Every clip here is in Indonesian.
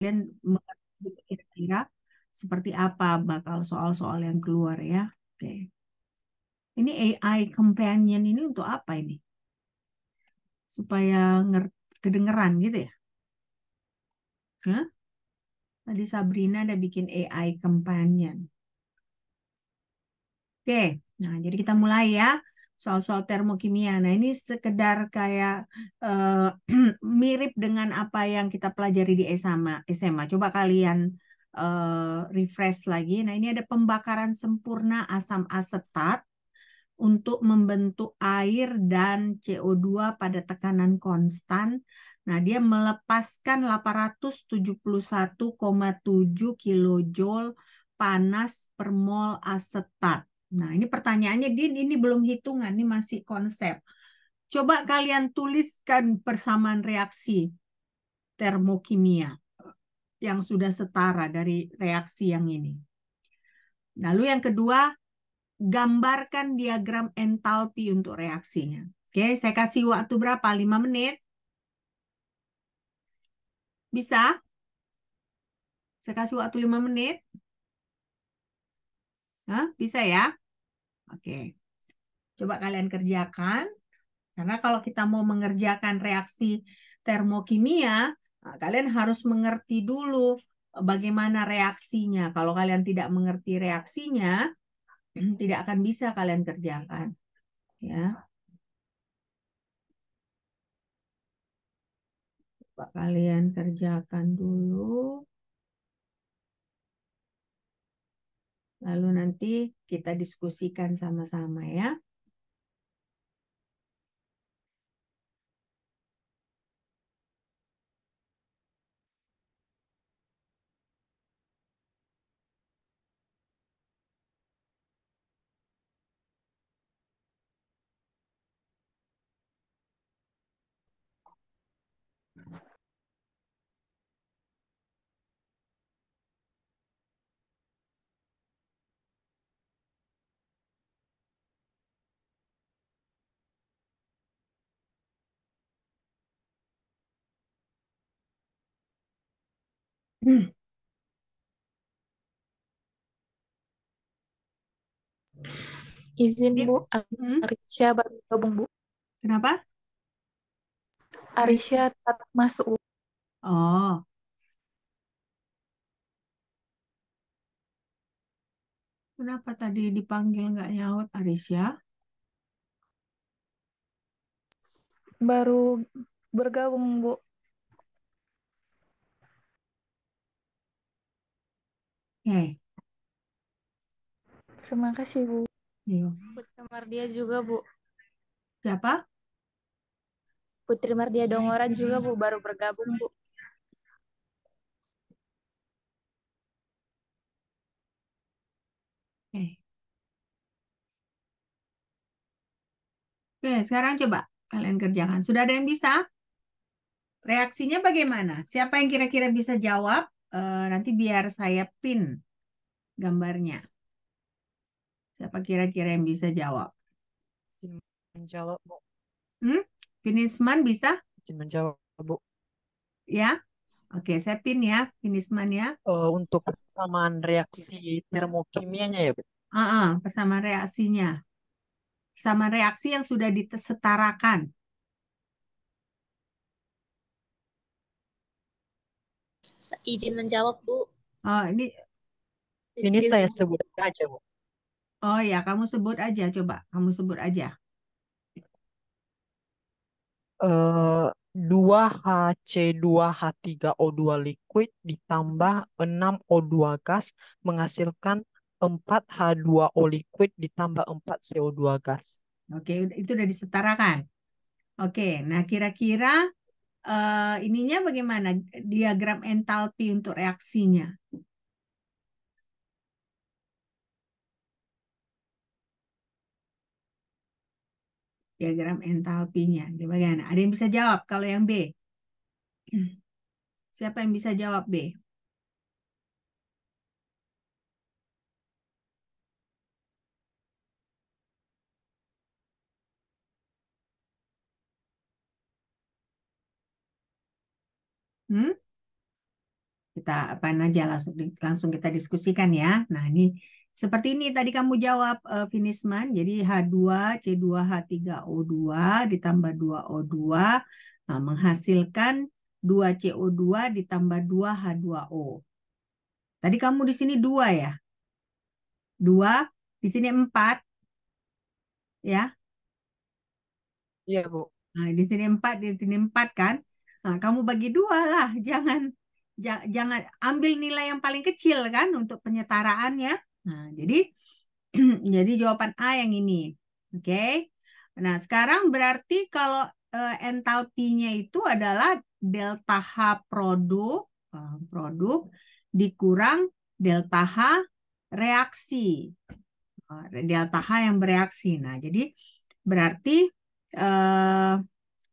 kalian mengerti kira-kira seperti apa bakal soal-soal yang keluar ya. Oke. Ini AI companion ini untuk apa ini? Supaya kedengeran gitu ya? Hah? Tadi Sabrina ada bikin AI companion. Oke, nah jadi kita mulai ya soal-soal termokimia. Nah ini sekedar kayak mirip dengan apa yang kita pelajari di SMA. SMA. Coba kalian refresh lagi. Nah ini ada pembakaran sempurna asam asetat untuk membentuk air dan CO2 pada tekanan konstan. Nah, dia melepaskan 871,7 kilojoule panas per mol asetat. Nah, ini pertanyaannya, Din, ini belum hitungan, ini masih konsep. Coba kalian tuliskan persamaan reaksi termokimia yang sudah setara dari reaksi yang ini. Lalu yang kedua, gambarkan diagram entalpi untuk reaksinya. Oke, saya kasih waktu berapa? 5 menit? Bisa? Saya kasih waktu 5 menit? Hah? Bisa ya? Oke, coba kalian kerjakan. Karena kalau kita mau mengerjakan reaksi termokimia, kalian harus mengerti dulu bagaimana reaksinya. Kalau kalian tidak mengerti reaksinya, tidak akan bisa kalian kerjakan. Ya, coba kalian kerjakan dulu. Lalu nanti kita diskusikan sama-sama ya. Izin Ini, Bu, hmm, Arisya baru gabung Bu. kenapa? Arisya tetap masuk Bu. Oh, kenapa tadi dipanggil nggak nyaut Arisya? Baru bergabung Bu. Eh, Terima kasih Bu. yuk. Putri Mardia juga Bu. Siapa? Putri Mardia Dongoran juga Bu, baru bergabung Bu. Eh, oke, sekarang coba kalian kerjakan. Sudah ada yang bisa? Reaksinya bagaimana? Siapa yang kira-kira bisa jawab? Nanti biar saya pin gambarnya. Siapa kira-kira yang bisa jawab? Izin menjawab, Bu. Hmm? Finisman bisa? Izin menjawab, Bu. Ya? Oke, saya pin ya, Finisman ya. Untuk persamaan reaksi termokimianya ya, Bu. Bersama reaksinya. Sama reaksi yang sudah disetarakan. Izin menjawab, Bu. Oh, Ini saya sebut aja, Bu. oh ya, kamu sebut aja, coba. Kamu sebut aja. Eh, 2 HC2H3O2 liquid ditambah 6O2 gas menghasilkan 4H2O liquid ditambah 4CO2 gas. Oke, itu udah disetarakan. Oke, nah kira-kira ininya bagaimana? Diagram entalpi untuk reaksinya. Diagram entalpinya. Bagaimana? Ada yang bisa jawab kalau yang B? Siapa yang bisa jawab B? Hmm? Kita apa aja langsung kita diskusikan ya. Nah, ini seperti ini tadi kamu jawab Finisman. Jadi H2C2H3O2 ditambah 2O2 menghasilkan 2CO2 ditambah 2H2O. Tadi kamu di sini 2 ya. 2, di sini 4 ya. Iya, Bu. Nah, di sini 4, di sini 4 kan. Nah, kamu bagi 2 lah, jangan ambil nilai yang paling kecil kan untuk penyetaraannya. Nah, jadi jadi jawaban A yang ini. Oke. Nah, sekarang berarti kalau entalpinya itu adalah delta H produk dikurang delta H reaksi. Delta H yang bereaksi. Nah, jadi berarti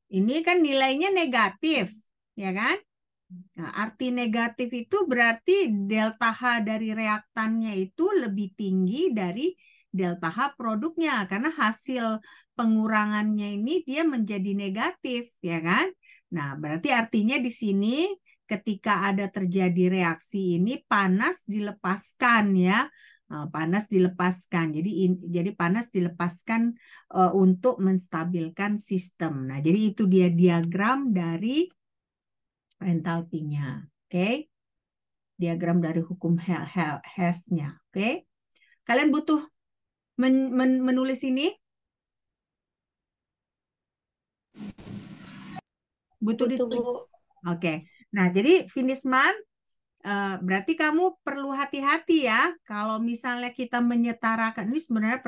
ini kan nilainya negatif, ya kan? Nah, arti negatif itu berarti delta H dari reaktannya itu lebih tinggi dari delta H produknya karena hasil pengurangannya ini dia menjadi negatif, ya kan? Nah, berarti artinya di sini ketika ada terjadi reaksi ini panas dilepaskan ya. Panas dilepaskan. Jadi panas dilepaskan untuk menstabilkan sistem. Nah, jadi itu dia diagram dari entalpinya. Oke. Diagram dari hukum Hess-nya. Oke. Kalian butuh menulis ini? Butuh Butuh, ditulis. Bu. Oke. Nah, jadi Finisman, berarti kamu perlu hati-hati ya. Kalau misalnya kita menyetarakan, ini sebenarnya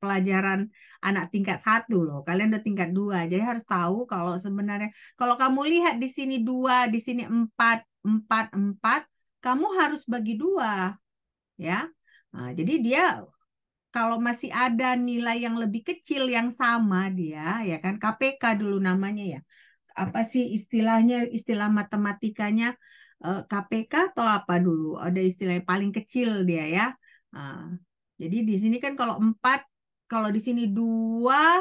pelajaran anak tingkat 1 loh. Kalian udah tingkat 2. Jadi harus tahu kalau sebenarnya, kalau kamu lihat di sini 2, di sini 4, 4, 4, kamu harus bagi 2. Ya. Nah, jadi dia kalau masih ada nilai yang lebih kecil yang sama dia, ya kan, KPK dulu namanya ya. Apa sih istilahnya, istilah matematikanya KPK atau apa dulu? Ada istilah yang paling kecil dia ya. Nah, jadi di sini kan kalau 4, kalau di sini 2,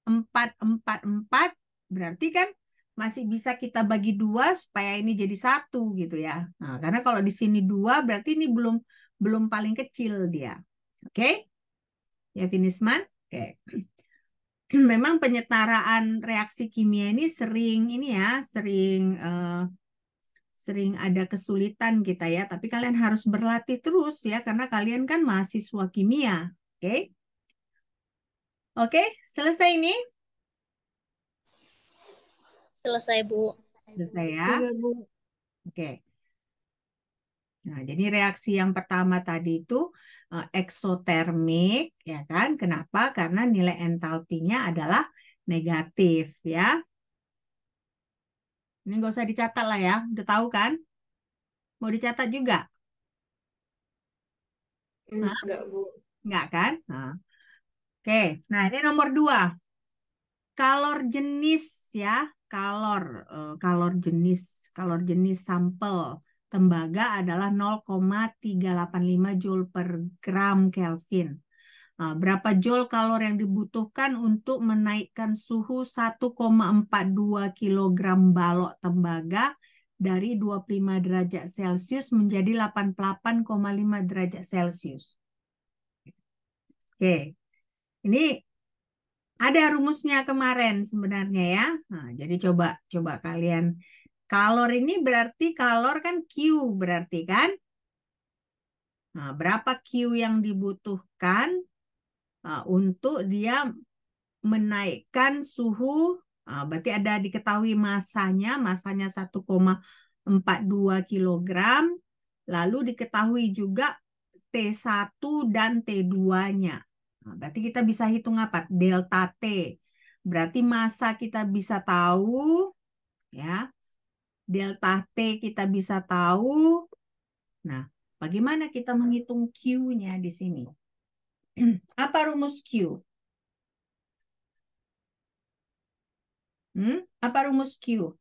4, 4, 4, berarti kan masih bisa kita bagi 2 supaya ini jadi 1 gitu ya. Nah, karena kalau di sini 2 berarti ini belum belum paling kecil dia. Oke? Ya, Finisman? Oke. Memang penyetaraan reaksi kimia ini sering ada kesulitan kita ya, tapi kalian harus berlatih terus ya karena kalian kan mahasiswa kimia. Oke? Oke, selesai ini? Selesai, Bu. Selesai ya. Iya, Bu. Oke. Nah, jadi reaksi yang pertama tadi itu eksotermik, ya kan? Kenapa? Karena nilai entalpinya adalah negatif, ya. Ini nggak usah dicatat lah ya, udah tahu kan? Mau dicatat juga? Hah? Enggak, Bu. Nggak kan? Nah. Oke, nah ini nomor 2. Kalor jenis ya, kalor jenis sampel tembaga adalah 0,385 Joule per gram Kelvin. Nah, berapa Joule kalor yang dibutuhkan untuk menaikkan suhu 1,42 kilogram balok tembaga dari 25 derajat Celcius menjadi 88,5 derajat Celcius. Oke, ini ada rumusnya kemarin sebenarnya ya. Nah, jadi coba kalian, kalor ini berarti kalor kan Q berarti kan? Nah, berapa Q yang dibutuhkan untuk dia menaikkan suhu? Berarti ada diketahui masanya 1,42 kilogram. Lalu diketahui juga T1 dan T2-nya. Nah, berarti kita bisa hitung apa? Delta T. Berarti massa kita bisa tahu, ya. Delta T kita bisa tahu. Nah, bagaimana kita menghitung Q-nya di sini? Apa rumus Q? Apa rumus Q?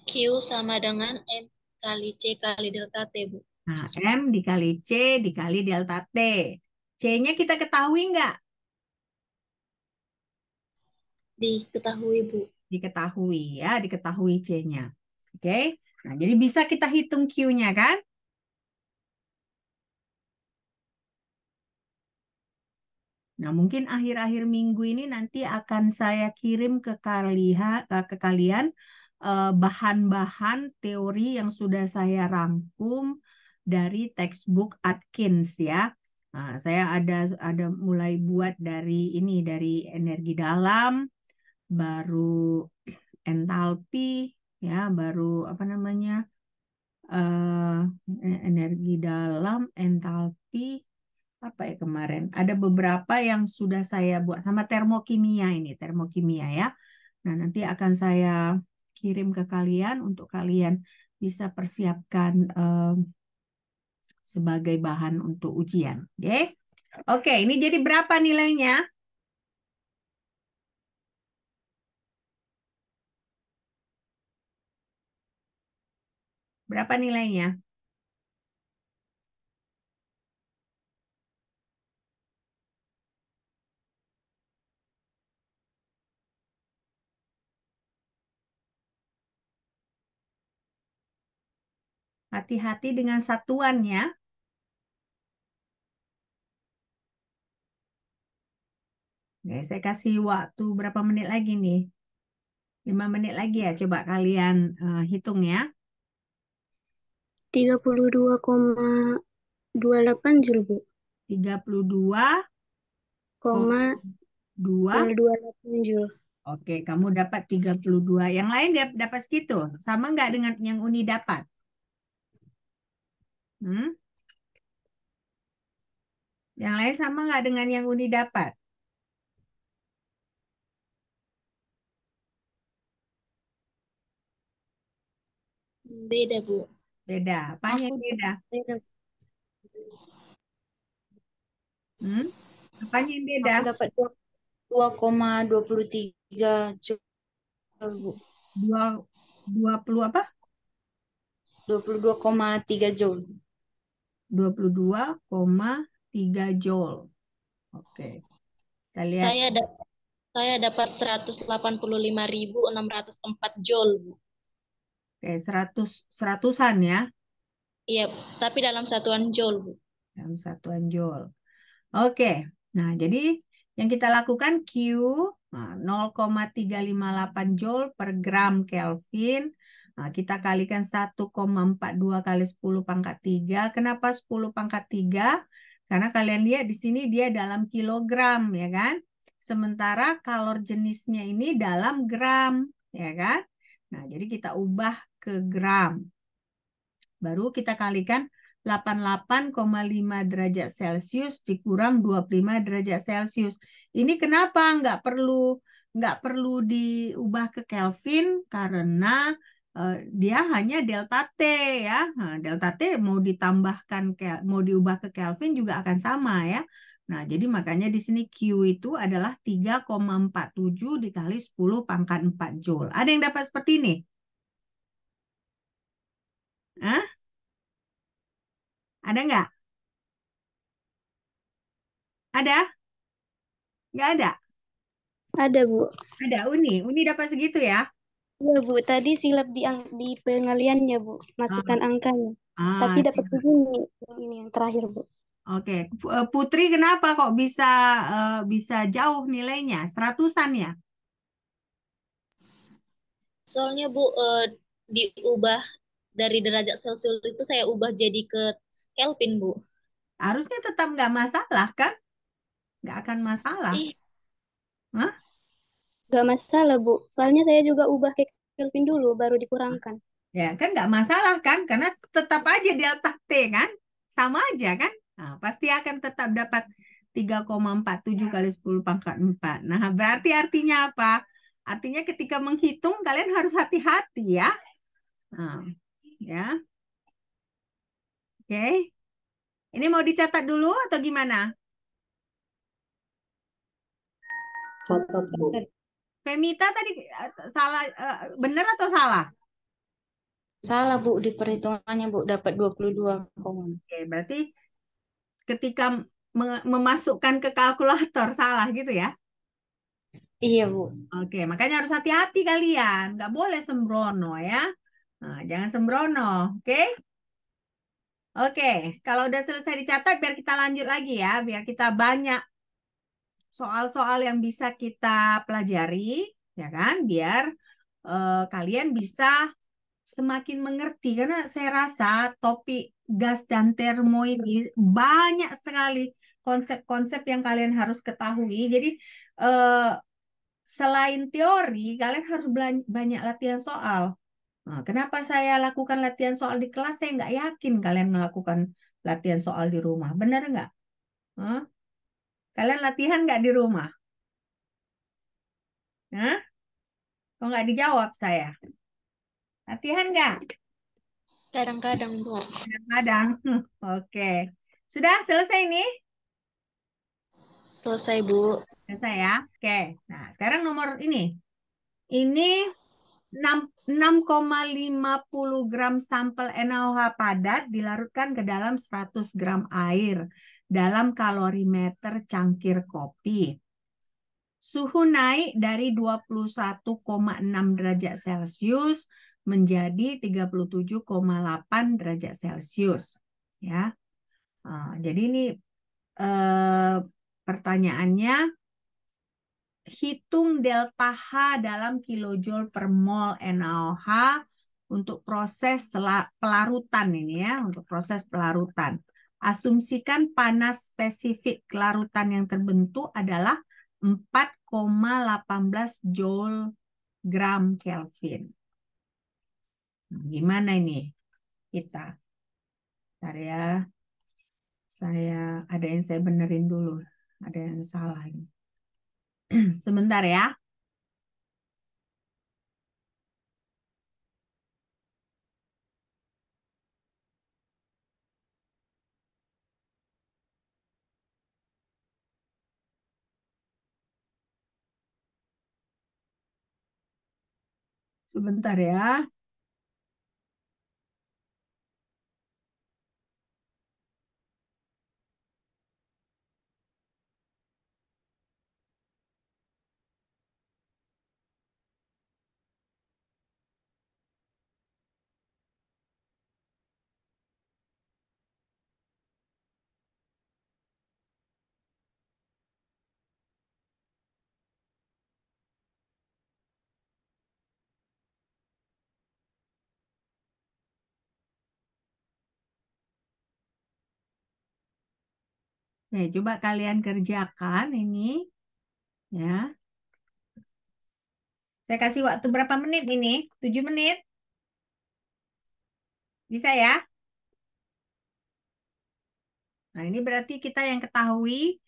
Q sama dengan M kali C kali delta T, Bu. Nah, M dikali C dikali delta T. C-nya kita ketahui nggak? Diketahui, Bu. Diketahui ya, diketahui C-nya. Oke. Nah, jadi bisa kita hitung Q-nya kan? Nah, mungkin akhir-akhir minggu ini nanti akan saya kirim ke kalian bahan-bahan teori yang sudah saya rangkum dari textbook Atkins ya. Nah, saya ada mulai buat dari ini dari energi dalam, baru entalpi ya, baru apa namanya? Energi dalam, entalpi apa ya kemarin? Ada beberapa yang sudah saya buat sama termokimia ini, termokimia ya. Nah, nanti akan saya kirim ke kalian untuk kalian bisa persiapkan sebagai bahan untuk ujian. Oke? Oke, ini jadi berapa nilainya? Berapa nilainya? Hati-hati dengan satuannya. Oke, saya kasih waktu berapa menit lagi nih? 5 menit lagi ya. Coba kalian hitung ya. 32,28 Joule, Bu. 32,28 028 Joule. Oke, kamu dapat 32. Yang lain dapat segitu. Sama nggak dengan yang Uni dapat? Hmm? Yang lain sama nggak dengan yang Uni dapat? Beda, Bu. Beda. Apanya yang beda? Hmm? Apanya yang beda? Aku dapat 2,23 Joule, Bu. 20 apa? 22,3 Joule. 22,3 joule. Oke. Kita lihat. Saya dapat 185.604 joule, Bu. Oke, 100-an ya. Iya, tapi dalam satuan joule, Bu. Dalam satuan joule. Oke. Nah, jadi yang kita lakukan Q 0,358 joule per gram Kelvin. Nah, kita kalikan 1,42 kali 10 pangkat 3. Kenapa 10 pangkat 3? Karena kalian lihat di sini dia dalam kilogram, ya kan? Sementara kalor jenisnya ini dalam gram, ya kan? Nah, jadi kita ubah ke gram. Baru kita kalikan 88,5 derajat Celcius dikurang 25 derajat Celcius. Ini kenapa nggak perlu diubah ke Kelvin karena dia hanya delta T ya. Nah, delta T mau diubah ke Kelvin juga akan sama ya. Nah, jadi makanya di sini Q itu adalah 3,47 dikali 10 pangkat 4 joule. Ada yang dapat seperti ini? Hah? Ada nggak? Ada? Nggak ada? Ada, Bu. Ada, Uni dapat segitu ya? Iya, Bu. Tadi silap di pengaliannya, Bu. Masukkan angkanya. Tapi dapat Tidak. begini. Ini yang terakhir, Bu. Oke. Putri kenapa kok bisa jauh nilainya? 100-an ya? Soalnya, Bu, diubah dari derajat Celcius itu saya ubah jadi ke Kelvin, Bu. Harusnya tetap nggak masalah kan? Nggak akan masalah. Ih, Hah? Gak masalah, Bu. Soalnya saya juga ubah ke Kelvin dulu, baru dikurangkan. Ya kan nggak masalah kan? Karena tetap aja delta T kan? Sama aja kan? Nah, pasti akan tetap dapat 3,47 kali 10 pangkat 4. Nah, berarti artinya apa? Artinya ketika menghitung kalian harus hati-hati ya. Nah, ya. Oke. Ini mau dicatat dulu atau gimana? Catat, Bu. Femita tadi salah benar atau salah? Salah, Bu. Di perhitungannya, Bu. Dapat 22, Oke, berarti ketika memasukkan ke kalkulator salah gitu ya? Iya, Bu. Oke, makanya harus hati-hati kalian. Nggak boleh sembrono ya. Nah, jangan sembrono, oke? Oke, kalau udah selesai dicatat, biar kita lanjut lagi ya. Biar kita banyak soal-soal yang bisa kita pelajari, ya kan? Biar kalian bisa semakin mengerti. Karena saya rasa topik gas dan termo ini banyak sekali konsep-konsep yang kalian harus ketahui. Jadi, eh, selain teori, kalian harus banyak latihan soal. Nah, kenapa saya lakukan latihan soal di kelas? Saya nggak yakin kalian melakukan latihan soal di rumah. Benar nggak? Hah? Kalian latihan nggak di rumah? Hah? Kok nggak dijawab saya? Latihan nggak? Kadang-kadang, Bu. Kadang-kadang. Oke. Sudah selesai nih? Selesai, Bu. Selesai ya? Oke. Nah, sekarang nomor ini. Ini 6,50 gram sampel NaOH padat dilarutkan ke dalam 100 gram air dalam kalorimeter cangkir kopi. Suhu naik dari 21,6 derajat Celcius menjadi 37,8 derajat Celcius. Ya. Jadi ini eh, pertanyaannya, hitung delta H dalam kilojoule per mol NaOH untuk proses pelarutan ini ya, untuk proses pelarutan. Asumsikan panas spesifik larutan yang terbentuk adalah 4,18 joule gram Kelvin. Nah, gimana ini kita? Bentar ya, ada yang saya benerin dulu, ada yang salah ini. Sebentar ya. Sebentar ya. Oke, coba kalian kerjakan ini ya. Saya kasih waktu berapa menit ini? 7 menit? Bisa ya? Nah, ini berarti kita yang ketahui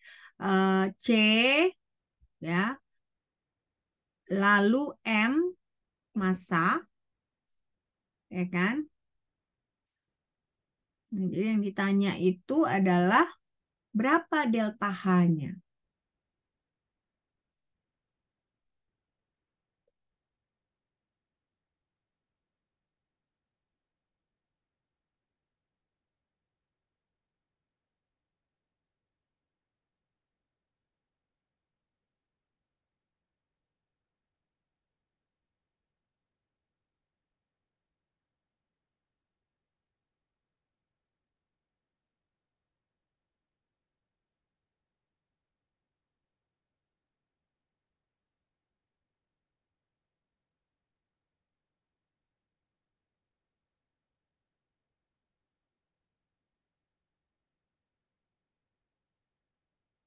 C ya, lalu M massa, ya kan? Nah, jadi yang ditanya itu adalah berapa delta H-nya?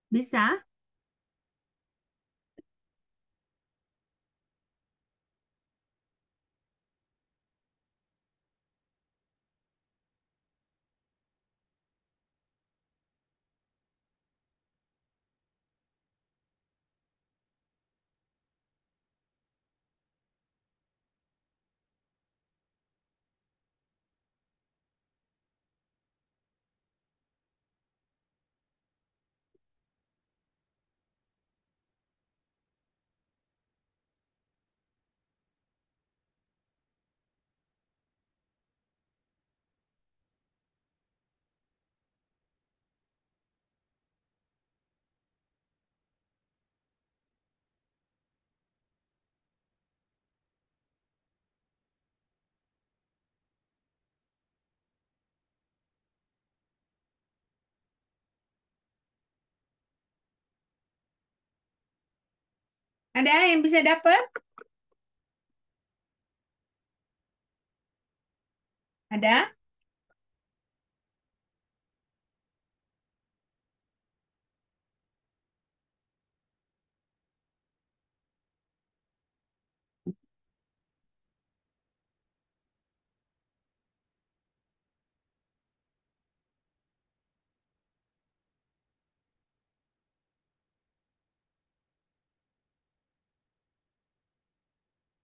Bisa? Ada yang bisa dapat? Ada?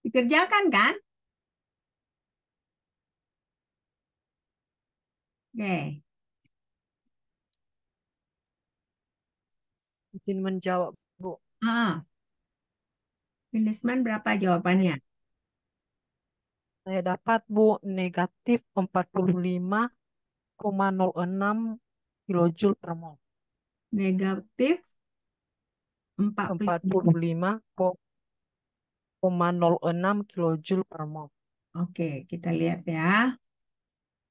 Dikerjakan kan? Oke. Izin menjawab, Bu. Ah, Finisman berapa jawabannya? Saya dapat, Bu, negatif 45,06 kilojoule per mol. Negatif 45. 45,06 kilojoule per mol. Oke, kita lihat ya.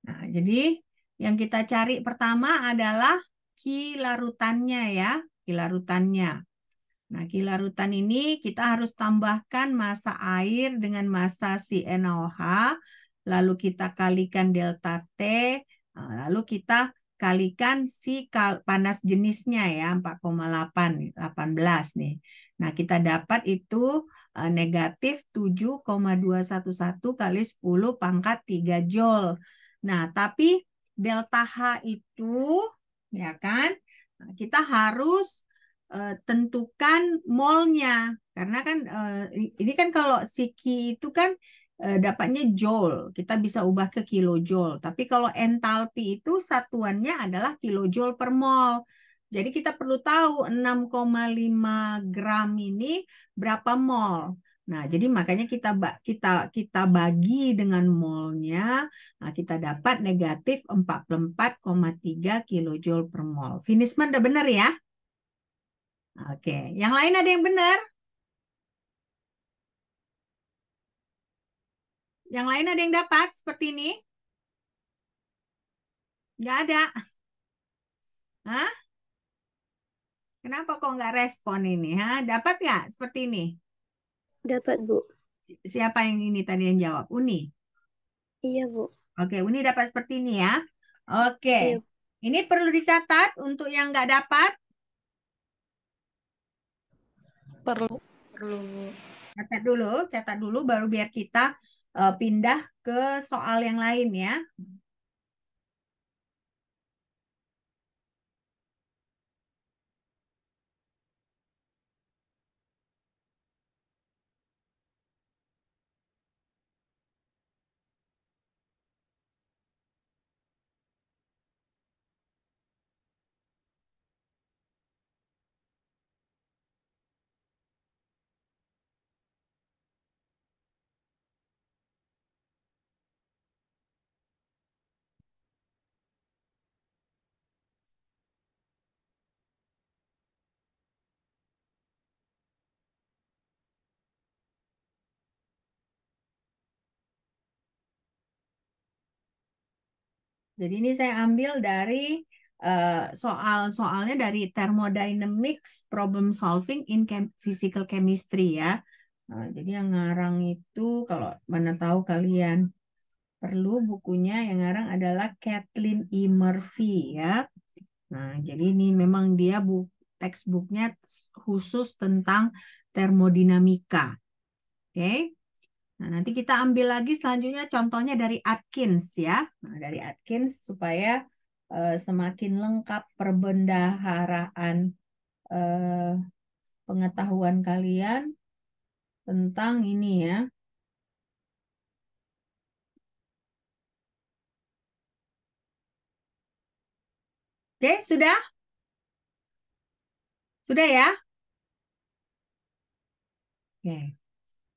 Nah, jadi yang kita cari pertama adalah kilarutannya ya, kilarutannya. Nah, kilarutan ini kita harus tambahkan massa air dengan massa si NaOH, lalu kita kalikan delta T, lalu kita kalikan si panas jenisnya ya, 4,18 nih. Nah, kita dapat itu negatif 7,211 kali 10 pangkat 3 Joule. Nah, tapi delta H itu, ya kan, kita harus tentukan molnya. Karena kan ini kan kalau Ki itu kan dapatnya joule, kita bisa ubah ke kilojoule. Tapi kalau entalpi itu satuannya adalah kilojoule per mol. Jadi kita perlu tahu 6,5 gram ini berapa mol. Nah, jadi makanya kita bagi dengan molnya. Nah, kita dapat negatif 44,3 kilojoule per mol. Finisman udah benar ya? Oke, yang lain ada yang benar? Yang lain ada yang dapat seperti ini? Nggak ada. Hah? Kenapa kok nggak respon ini? Hah? Dapat nggak seperti ini? Dapat, Bu. Siapa yang ini tadi yang jawab? Uni. Iya, Bu. Oke, Uni dapat seperti ini ya. Oke, Iya, ini perlu dicatat untuk yang nggak dapat. Perlu. Perlu, Bu. Catat dulu, baru biar kita pindah ke soal yang lain ya. Jadi ini saya ambil dari soal-soalnya dari thermodynamics problem solving in physical chemistry ya. Nah, jadi yang ngarang itu kalau mana tahu kalian perlu bukunya yang ngarang adalah Kathleen E. Murphy ya. Nah, jadi ini memang dia textbooknya khusus tentang termodinamika. Oke. Nah, nanti kita ambil lagi selanjutnya contohnya dari Atkins ya. Nah, dari Atkins supaya semakin lengkap perbendaharaan pengetahuan kalian tentang ini ya. Oke, sudah? Sudah ya? Oke.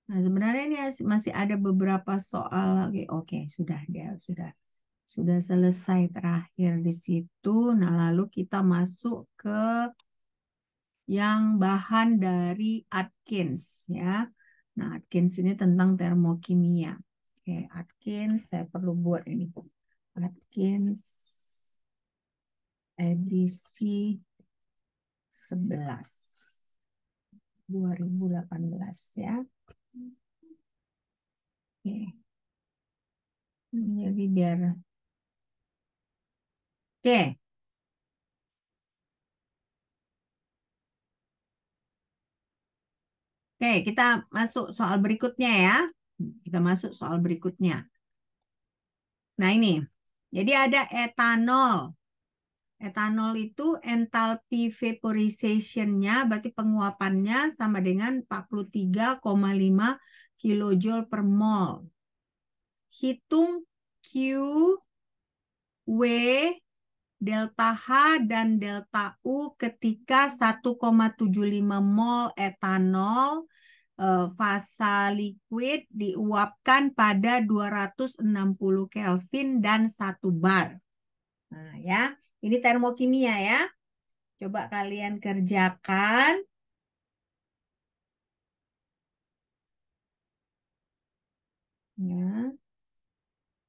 Nah, sebenarnya ini masih ada beberapa soal lagi. Oke, sudah dia sudah selesai terakhir di situ. Nah, lalu kita masuk ke yang bahan dari Atkins ya. Nah, Atkins ini tentang termokimia. Oke, Atkins saya perlu buat ini. Atkins edisi 11. 2018 ya. Oke. Jadi biar oke. Oke, kita masuk soal berikutnya ya. Kita masuk soal berikutnya. Nah, ini. Jadi ada etanol. Etanol itu entalpi vaporization-nya, berarti penguapannya sama dengan 43,5 kilojoule per mol. Hitung Q, W, delta H, dan delta U ketika 1,75 mol etanol fasa liquid diuapkan pada 260 Kelvin dan 1 bar. Nah, ya. Ini termokimia ya. Coba kalian kerjakan. Ya.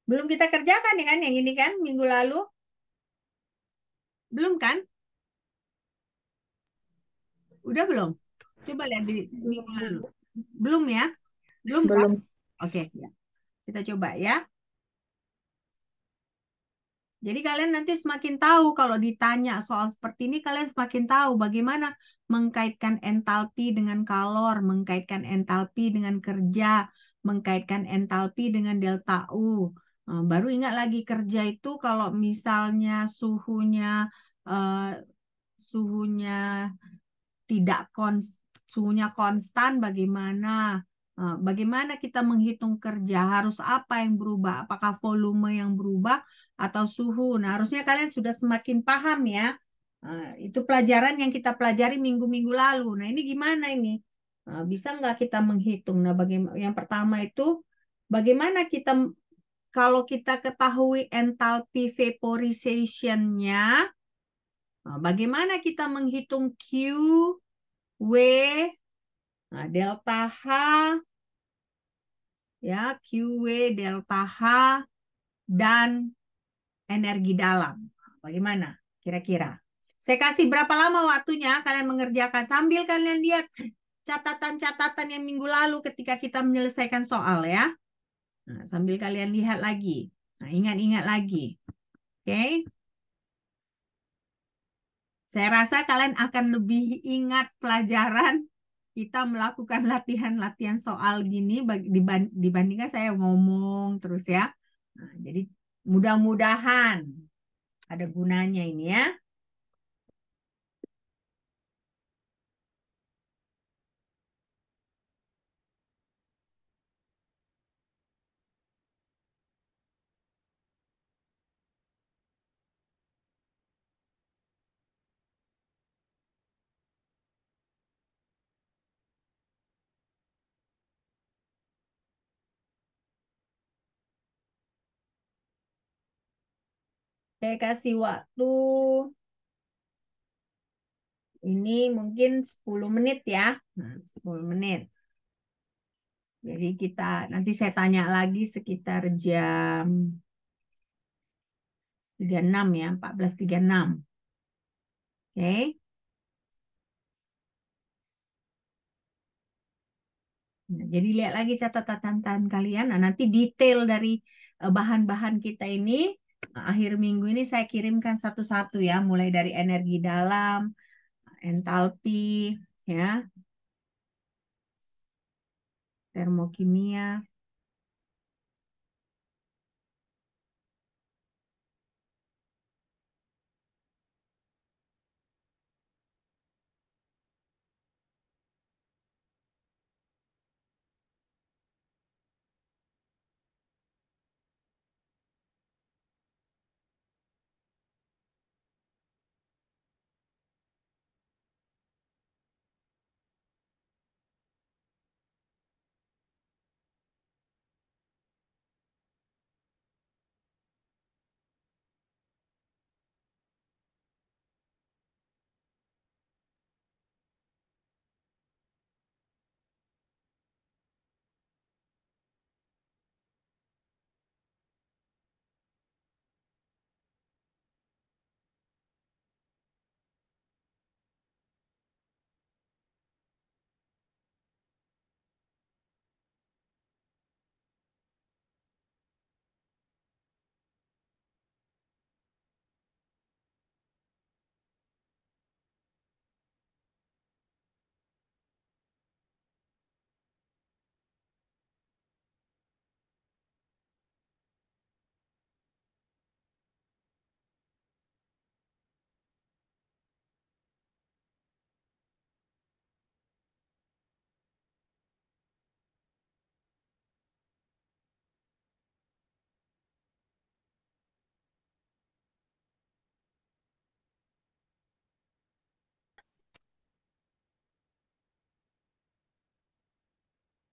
Belum kita kerjakan ya kan yang ini kan minggu lalu? Belum kan? Udah belum? Coba lihat di minggu lalu. Belum ya? Belum kan? Belum. Oke, ya. Kita coba ya. Jadi kalian nanti semakin tahu kalau ditanya soal seperti ini, kalian semakin tahu bagaimana mengkaitkan entalpi dengan kalor, mengkaitkan entalpi dengan kerja, mengkaitkan entalpi dengan delta U. Baru ingat lagi kerja itu kalau misalnya eh, suhunya tidak suhunya konstan, bagaimana kita menghitung kerja, harus apa yang berubah, apakah volume yang berubah atau suhu. Nah, harusnya kalian sudah semakin paham ya. Itu pelajaran yang kita pelajari minggu-minggu lalu. Nah, ini gimana ini? Bisa nggak kita menghitung? Nah, yang pertama itu bagaimana kita kalau kita ketahui entalpi vaporization-nya, bagaimana kita menghitung Q, W, delta H, ya, QW, delta H, dan energi dalam. Bagaimana kira-kira? Saya kasih berapa lama waktunya kalian mengerjakan sambil kalian lihat catatan-catatan yang minggu lalu ketika kita menyelesaikan soal ya. Nah, sambil kalian lihat lagi. Nah, ingat-ingat lagi. Oke. Saya rasa kalian akan lebih ingat pelajaran kita melakukan latihan-latihan soal gini dibandingkan saya ngomong terus ya. Nah, jadi mudah-mudahan ada gunanya ini ya. Saya kasih waktu ini mungkin 10 menit ya. Nah, 10 menit. Jadi kita nanti saya tanya lagi sekitar jam 36 ya, 14.36. Oke. Nah, jadi lihat lagi catatan kalian. Nah, nanti detail dari bahan-bahan kita ini akhir minggu ini saya kirimkan satu-satu ya, mulai dari energi dalam, entalpi, ya, termokimia.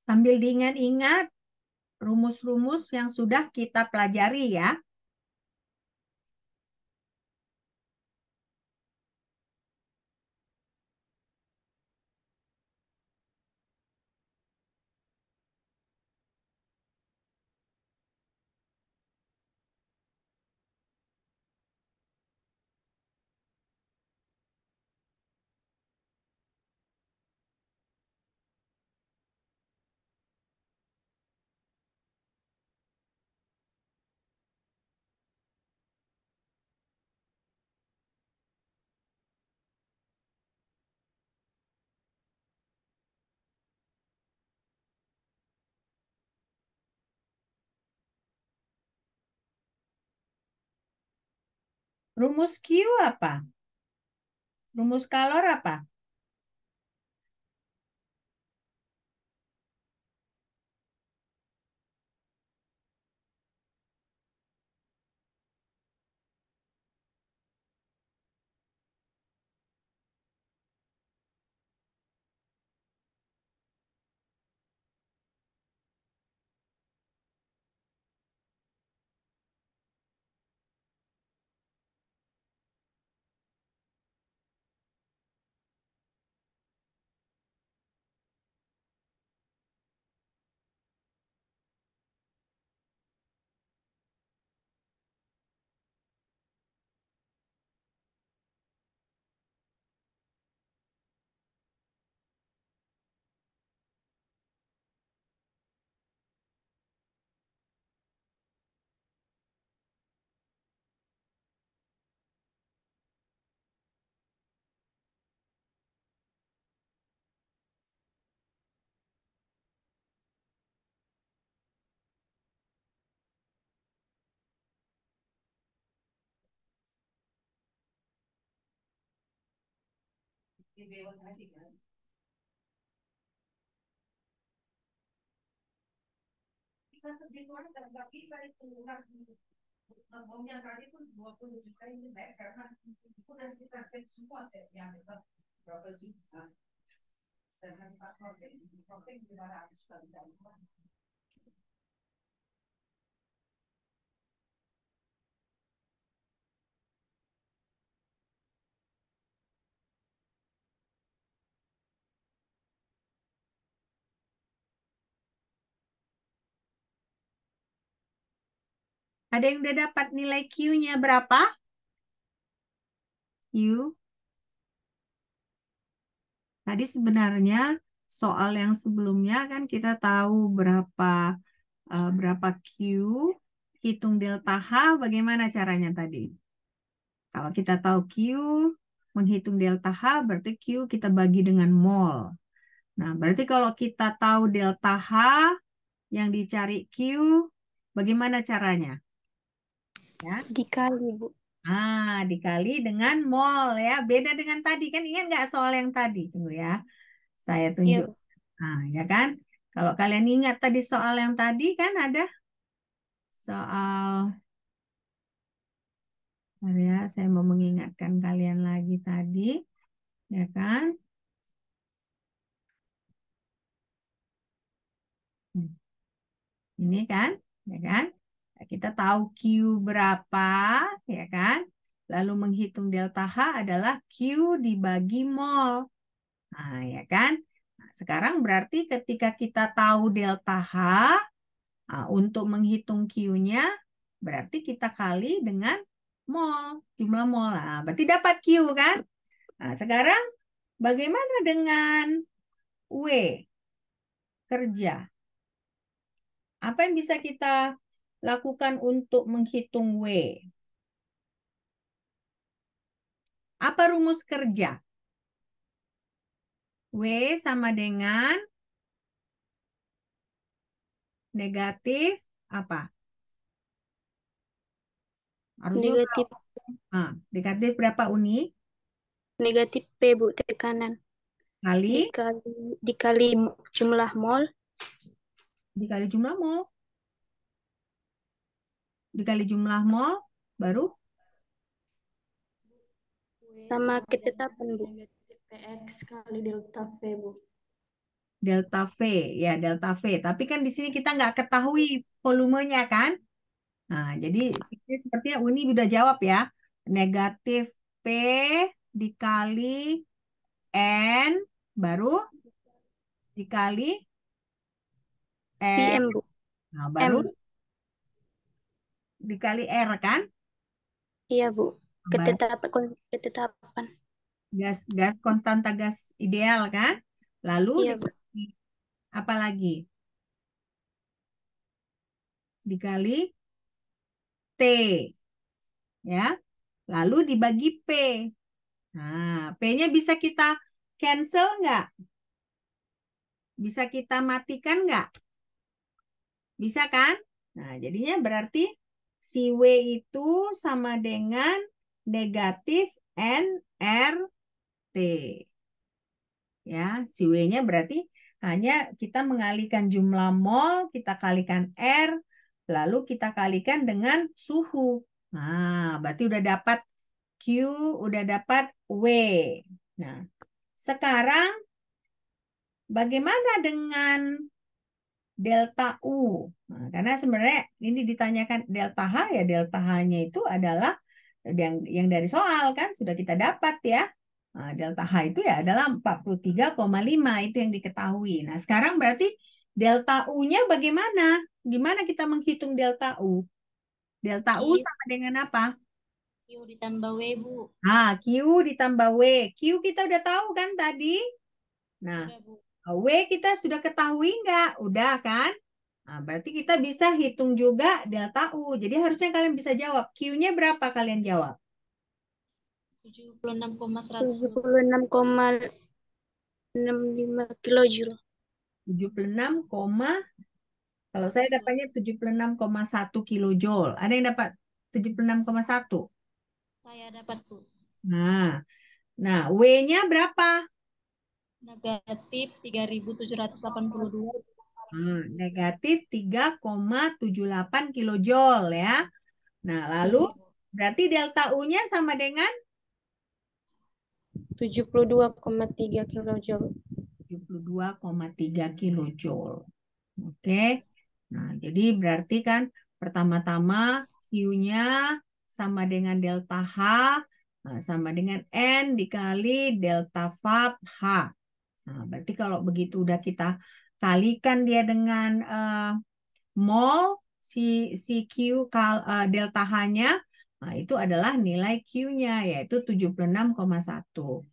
Sambil diingat-ingat rumus-rumus yang sudah kita pelajari ya. Rumus Q apa? Rumus kalor apa? Ada yang udah dapat nilai Q-nya berapa? Q. Tadi sebenarnya soal yang sebelumnya kan kita tahu berapa Q, hitung delta H, bagaimana caranya tadi? Kalau kita tahu Q, menghitung delta H berarti Q kita bagi dengan mol. Nah, berarti kalau kita tahu delta H yang dicari Q, bagaimana caranya? Ya. Dikali, Bu. Dikali dengan mol ya. Beda dengan tadi kan, ingat nggak soal yang tadi? Tunggu ya, saya Iya, tunjuk. Bu. Ya kan? Kalau kalian ingat tadi soal yang tadi kan ada soal, ya, saya mau mengingatkan kalian lagi tadi, ya kan? Ini kan, ya kan? Nah, kita tahu Q berapa, ya kan? Lalu menghitung delta H adalah Q dibagi mol. Nah, ya kan? Nah, sekarang berarti ketika kita tahu delta H, untuk menghitung Q-nya, berarti kita kali dengan mol, jumlah mol. Nah, berarti dapat Q kan? Nah, sekarang bagaimana dengan W, kerja? Apa yang bisa kita lakukan untuk menghitung W? Apa rumus kerja? W sama dengan negatif apa? Harusnya Negatif negatif berapa uni? negatif P, Bu, tekanan. Kali Dikali jumlah mol dikali jumlah mol. Dikali jumlah mol baru sama ketetapan, Bu. negatif PX kali delta V, Bu. delta V, ya delta V. Tapi kan di sini kita nggak ketahui volumenya kan? Nah, jadi ini sepertinya Uni udah jawab ya. Negatif P dikali N, baru dikali R. PM, Bu. Nah, baru M. dikali R kan? Iya, Bu. Baru Ketetapan. gas konstanta gas ideal kan? Lalu Iya, Bu. dikali apa lagi? Dikali T, ya. Lalu dibagi P. Nah, P-nya bisa kita cancel nggak? Bisa kita matikan nggak? Bisa kan? Nah, jadinya berarti si W itu sama dengan negatif nRT. Ya, si W-nya berarti hanya kita mengalihkan jumlah mol, kita kalikan R, lalu kita kalikan dengan suhu. Nah, berarti udah dapat Q, udah dapat W. Nah, sekarang bagaimana dengan delta U? Nah, karena sebenarnya ini ditanyakan delta H, ya delta H-nya itu adalah yang dari soal kan sudah kita dapat ya. Nah, delta H itu ya adalah 43,5 itu yang diketahui. Nah, sekarang berarti delta U-nya bagaimana? Gimana kita menghitung delta U? Delta U Q, sama dengan apa? Q ditambah W, Bu. Nah, Q ditambah W. Q kita udah tahu kan tadi? Nah, Udah, Bu. W kita sudah ketahui nggak? Udah kan? Nah, berarti kita bisa hitung juga delta U. Jadi harusnya kalian bisa jawab. Q-nya berapa kalian jawab? 76,100, Bu. 76,65 kilojoule. 76, kalau saya dapatnya 76,1 kilojoule. Ada yang dapat 76,1? Saya dapat, Bu. Nah, W-nya berapa? Negatif 3.782. Negatif 3,78 kilojoule ya. Nah, lalu berarti delta U-nya sama dengan 72,3 kilojoule. 72,3 kilojoule. Oke. Nah, jadi berarti kan pertama-tama Q-nya sama dengan delta H, sama dengan N dikali delta VAP H. Nah, berarti kalau begitu udah kita kalikan dia dengan mol, si Q delta H-nya, nah, itu adalah nilai Q-nya, yaitu 76,1.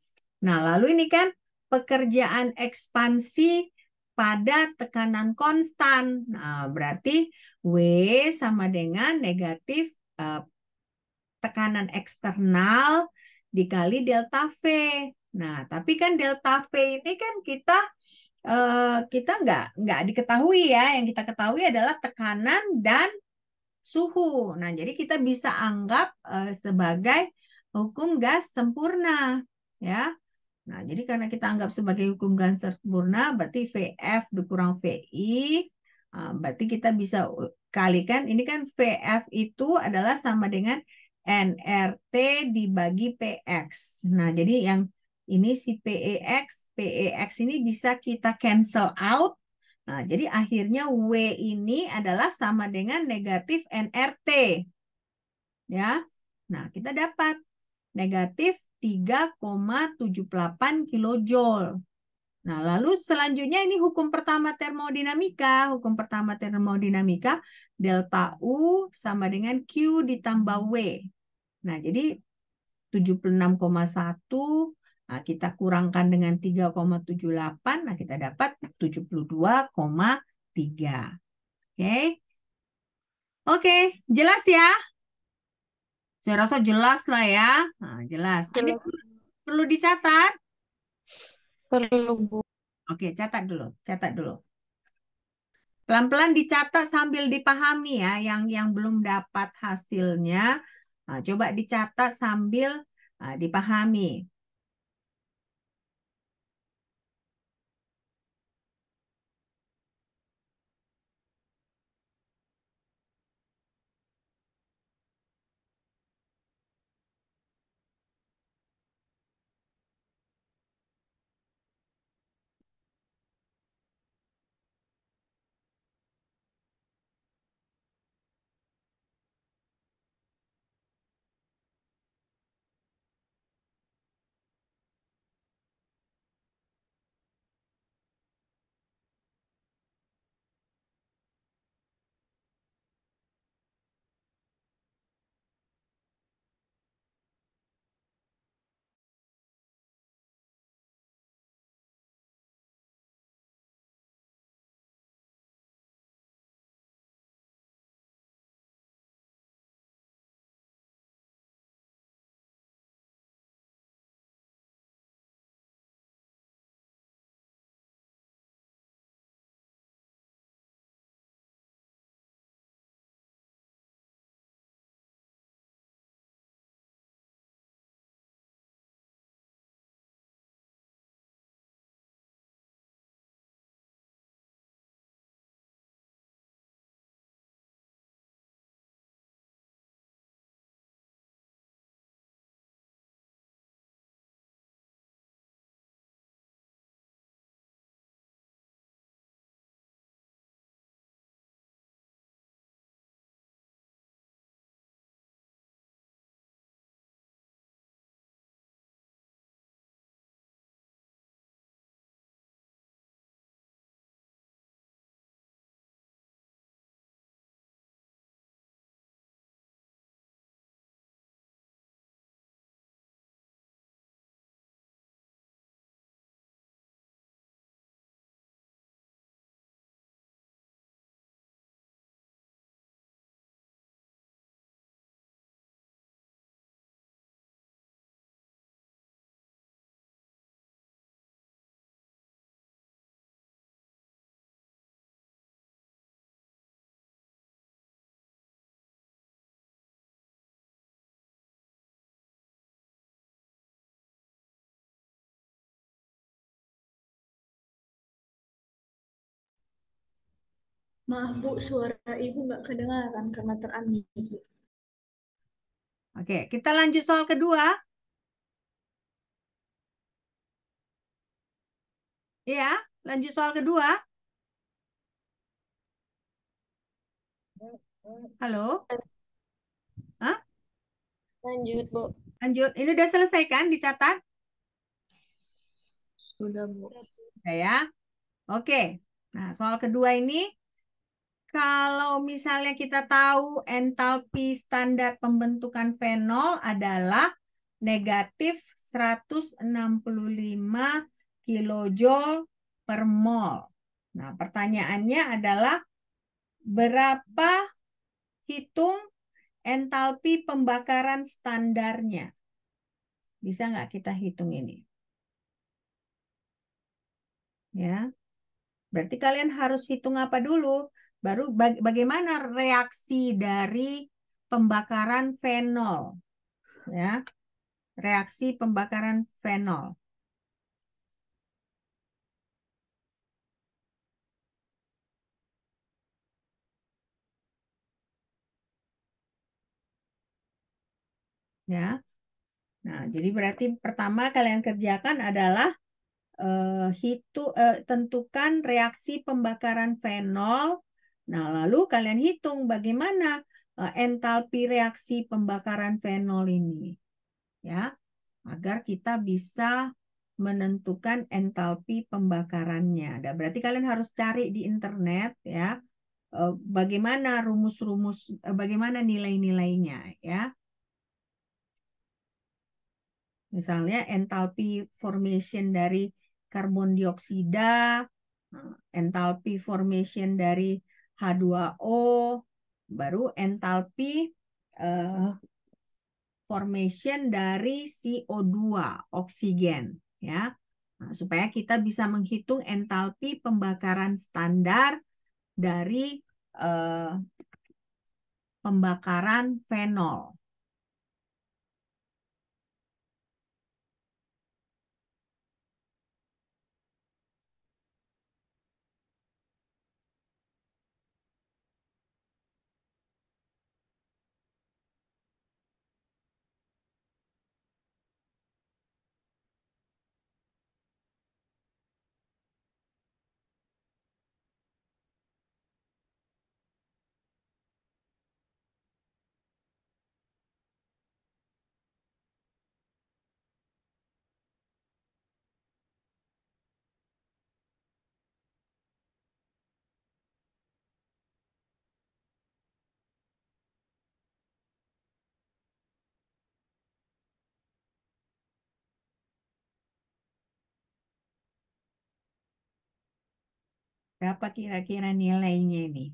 Nah, lalu ini kan pekerjaan ekspansi pada tekanan konstan. Nah, berarti W sama dengan negatif tekanan eksternal dikali delta V. Nah, tapi kan delta V ini kan kita nggak diketahui ya. Yang kita ketahui adalah tekanan dan suhu. Nah, jadi kita bisa anggap sebagai hukum gas sempurna, ya. Nah, jadi karena kita anggap sebagai hukum gas sempurna, berarti VF dikurang VI, berarti kita bisa kalikan, ini kan VF itu adalah sama dengan nRT dibagi PX. Nah, jadi yang ini si PEX ini bisa kita cancel out. Nah, jadi akhirnya W ini adalah sama dengan negatif nRT. Ya. Nah, kita dapat negatif 3,78 kilojoule. Nah, lalu selanjutnya ini hukum pertama termodinamika. Hukum pertama termodinamika, delta U sama dengan Q ditambah W. Nah, jadi 76,1, nah, kita kurangkan dengan 3,78, nah kita dapat 72,3. Oke. Oke, jelas ya? Saya rasa jelas lah ya. Nah, jelas. Ini perlu dicatat. Perlu, Bu. Oke, catat dulu, catat dulu. Pelan-pelan dicatat sambil dipahami ya, yang belum dapat hasilnya. Nah, coba dicatat sambil dipahami. Maaf Bu, suara Ibu nggak kedengaran karena terunmute. Oke, kita lanjut soal kedua. Iya, lanjut soal kedua. Halo? Hah? Lanjut, Bu. Lanjut. Ini udah selesai kan dicatat? Sudah, Bu. Udah ya. Oke. Nah, soal kedua ini, kalau misalnya kita tahu entalpi standar pembentukan fenol adalah negatif 165 kilojoule per mol. Nah, pertanyaannya adalah berapa hitung entalpi pembakaran standarnya? Bisa nggak kita hitung ini? Ya, berarti kalian harus hitung apa dulu? Baru bagaimana reaksi dari pembakaran fenol? Ya, reaksi pembakaran fenol. Ya, nah jadi berarti pertama kalian kerjakan adalah tentukan reaksi pembakaran fenol. Nah, lalu kalian hitung bagaimana entalpi reaksi pembakaran fenol ini, ya, agar kita bisa menentukan entalpi pembakarannya. Dan berarti kalian harus cari di internet, ya, bagaimana rumus-rumus, bagaimana nilai-nilainya, ya. Misalnya entalpi formation dari karbon dioksida, entalpi formation dari H2O, baru entalpi formation dari CO2, oksigen, ya. Nah, supaya kita bisa menghitung entalpi pembakaran standar dari pembakaran fenol. Berapa kira-kira nilainya ini?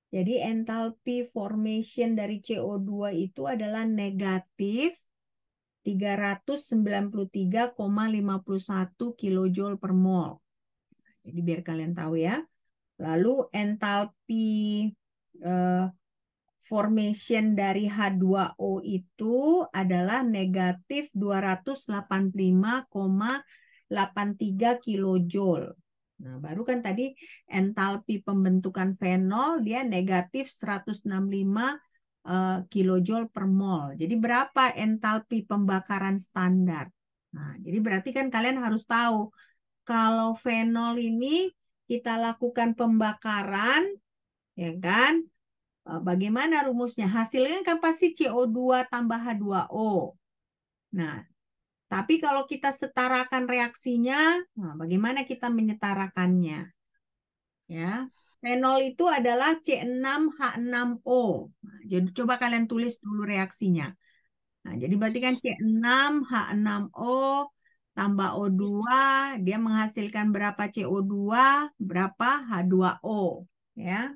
Jadi entalpi formation dari CO2 itu adalah negatif 393,51 kilojoule per mol. Jadi biar kalian tahu ya. Lalu entalpi eh, formation dari H2O itu adalah negatif 285,83 kilojoule. Nah, baru kan tadi entalpi pembentukan fenol dia negatif 165 kilojoule per mol. Jadi berapa entalpi pembakaran standar? Nah, jadi berarti kan kalian harus tahu kalau fenol ini kita lakukan pembakaran, ya kan? Bagaimana rumusnya? Hasilnya kan pasti CO2 tambah H2O. Nah, tapi kalau kita setarakan reaksinya, nah bagaimana kita menyetarakannya? Ya, fenol itu adalah C6H6O. Nah, jadi coba kalian tulis dulu reaksinya. Nah, jadi berarti kan C6H6O tambah O2, dia menghasilkan berapa CO2, berapa H2O. Ya,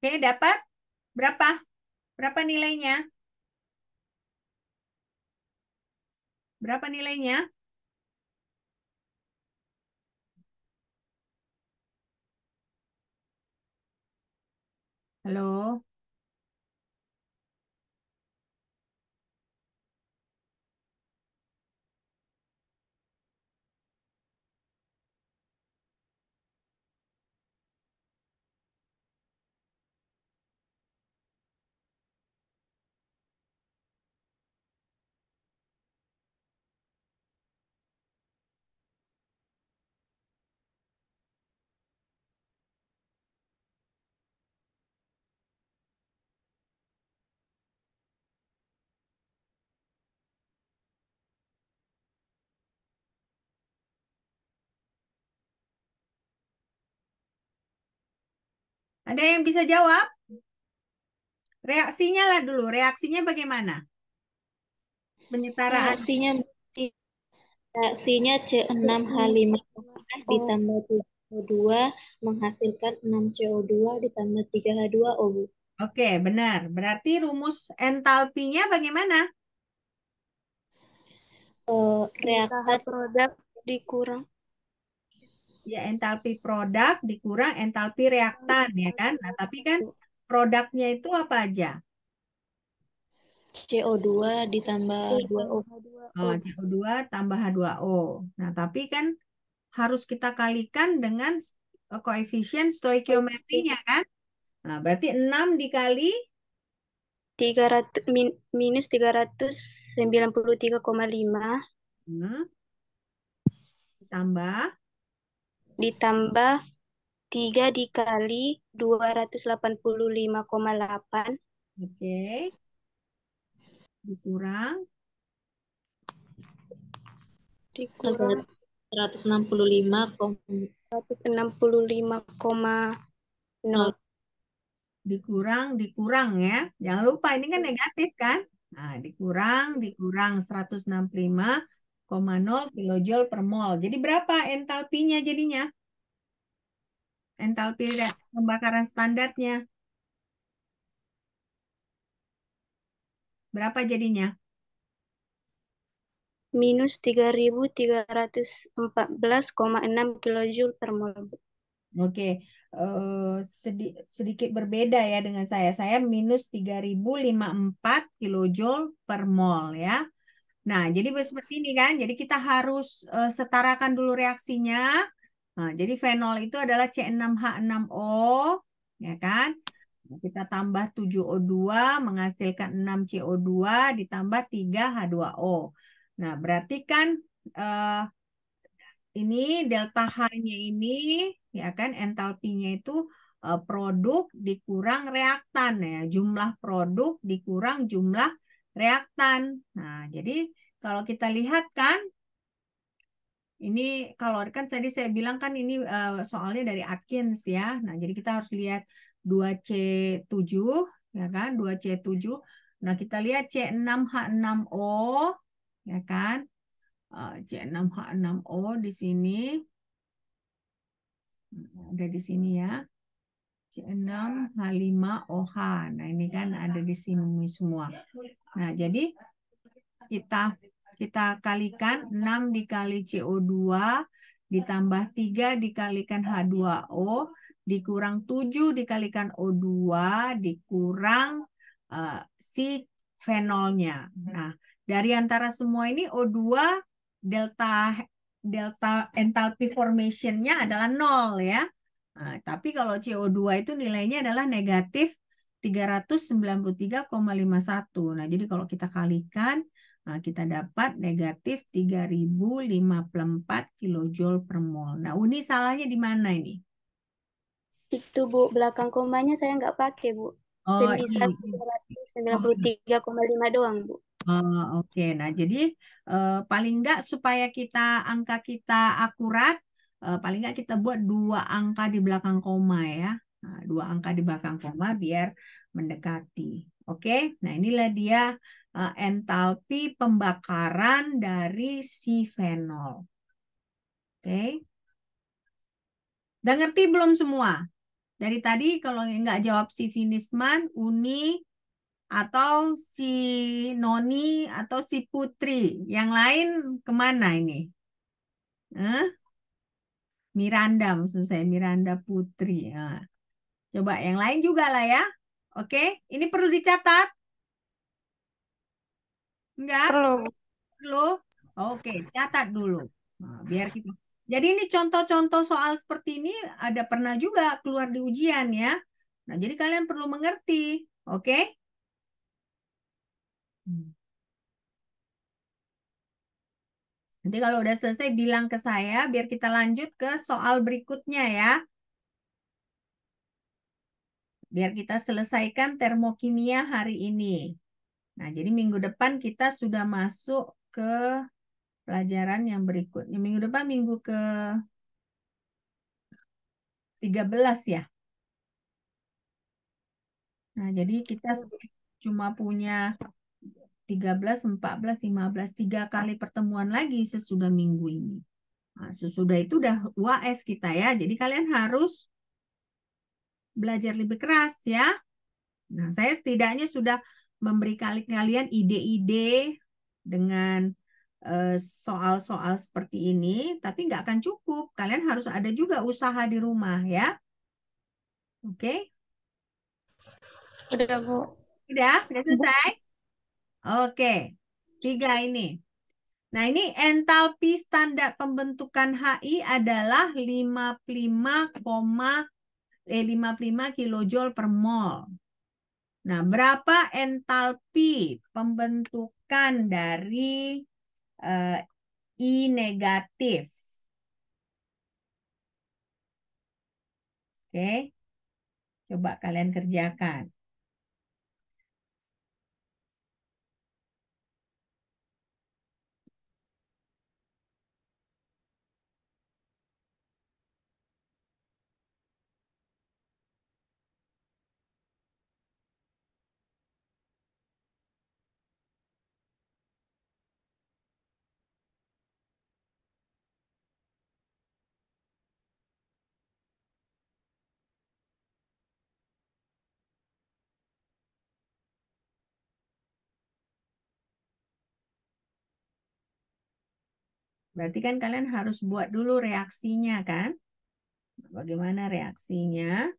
Oke, dapat berapa? Berapa nilainya? Berapa nilainya? Halo? Ada yang bisa jawab? Reaksinya lah dulu. Reaksinya bagaimana? Penyetaraan. Reaksinya C6H5 ditambah 7O2 menghasilkan 6CO2 ditambah 3H2O, Bu. Oke, benar. Berarti rumus entalpinya bagaimana? Reaktan produk dikurang. Ya, entalpi produk dikurang entalpi reaktan, ya kan? Nah, tapi kan produknya itu apa aja? CO2 ditambah 2O. Oh, CO2 tambah H2O. Nah, tapi kan harus kita kalikan dengan koefisien stoikiometrinya, kan? Nah, berarti 6 dikali 300 minus 393,5 ditambah 3 dikali 285,8. Oke. Dikurang 165,0. dikurang ya. Jangan lupa ini kan negatif kan? Nah, dikurang 165,0 kilojoule per mol. Jadi berapa entalpinya jadinya? Entalpi pembakaran standarnya. Berapa jadinya? Minus 3.314,6 kilojoule per mol. Oke, sedikit berbeda ya dengan saya. Saya minus 3.054 kilojoule per mol ya. Nah, jadi seperti ini kan. Jadi kita harus setarakan dulu reaksinya. Nah, jadi fenol itu adalah C6H6O, ya kan? Kita tambah 7O2 menghasilkan 6CO2 ditambah 3H2O. Nah, berarti kan ini delta H-nya ini, ya kan, entalpinya itu produk dikurang reaktan ya. Jumlah produk dikurang jumlah reaktan. Nah, jadi kalau kita lihat kan, ini kalau kan tadi saya bilang kan ini soalnya dari Atkins ya. Nah, jadi kita harus lihat 2C7 ya kan, 2C7. Nah, kita lihat C6H6O ya kan. C6H6O di sini. Ada di sini ya. C6H5OH. Nah, ini kan ada di sini semua. Nah, jadi kita kalikan 6 dikali CO2 ditambah 3 dikalikan H2O dikurang 7 dikalikan O2 dikurang si fenolnya. Nah, dari antara semua ini O2 delta entalpi formationnya adalah 0 ya. Nah, tapi kalau CO2 itu nilainya adalah negatif 393,51. Nah, jadi kalau kita kalikan, nah, kita dapat negatif 3.054 kilojoule per mol. Nah, Uni salahnya di mana ini? Itu Bu, belakang komanya saya nggak pakai Bu. Oh, Bisa 393,5 doang Bu. Oke. Nah, jadi paling nggak supaya angka kita akurat, paling nggak kita buat 2 angka di belakang koma ya. Nah, 2 angka di belakang koma biar mendekati. Oke. Nah, inilah dia entalpi pembakaran dari si fenol. Oke. Udah ngerti belum semua? Dari tadi kalau nggak jawab si Finisman, Uni, atau si Noni, atau si Putri. Yang lain kemana ini? Hah? Miranda maksud saya, Miranda Putri. Nah, coba yang lain juga lah ya. Oke, ini perlu dicatat? Enggak? Perlu, Bu. Perlu? Oke, catat dulu. Nah, biar kita. Jadi ini contoh-contoh soal seperti ini ada pernah juga keluar di ujian ya. Nah, jadi kalian perlu mengerti. Oke? Hmm. Nanti kalau udah selesai bilang ke saya biar kita lanjut ke soal berikutnya ya. Biar kita selesaikan termokimia hari ini. Nah, jadi minggu depan kita sudah masuk ke pelajaran yang berikutnya. Minggu depan minggu ke 13 ya. Nah, jadi kita cuma punya 13, 14, 15, 3 kali pertemuan lagi sesudah minggu ini. Nah, sesudah itu udah UAS kita ya. Jadi kalian harus belajar lebih keras ya. Nah, saya setidaknya sudah memberi kalian ide-ide dengan soal-soal seperti ini, tapi nggak akan cukup. Kalian harus ada juga usaha di rumah ya. Oke? Udah, Bu. Udah selesai? Oke. 3 ini. Nah, ini entalpi standar pembentukan HI adalah 55 kilojoule per mol. Nah, berapa entalpi pembentukan dari eh, I negatif? Oke, coba kalian kerjakan. Berarti kan kalian harus buat dulu reaksinya kan? Bagaimana reaksinya?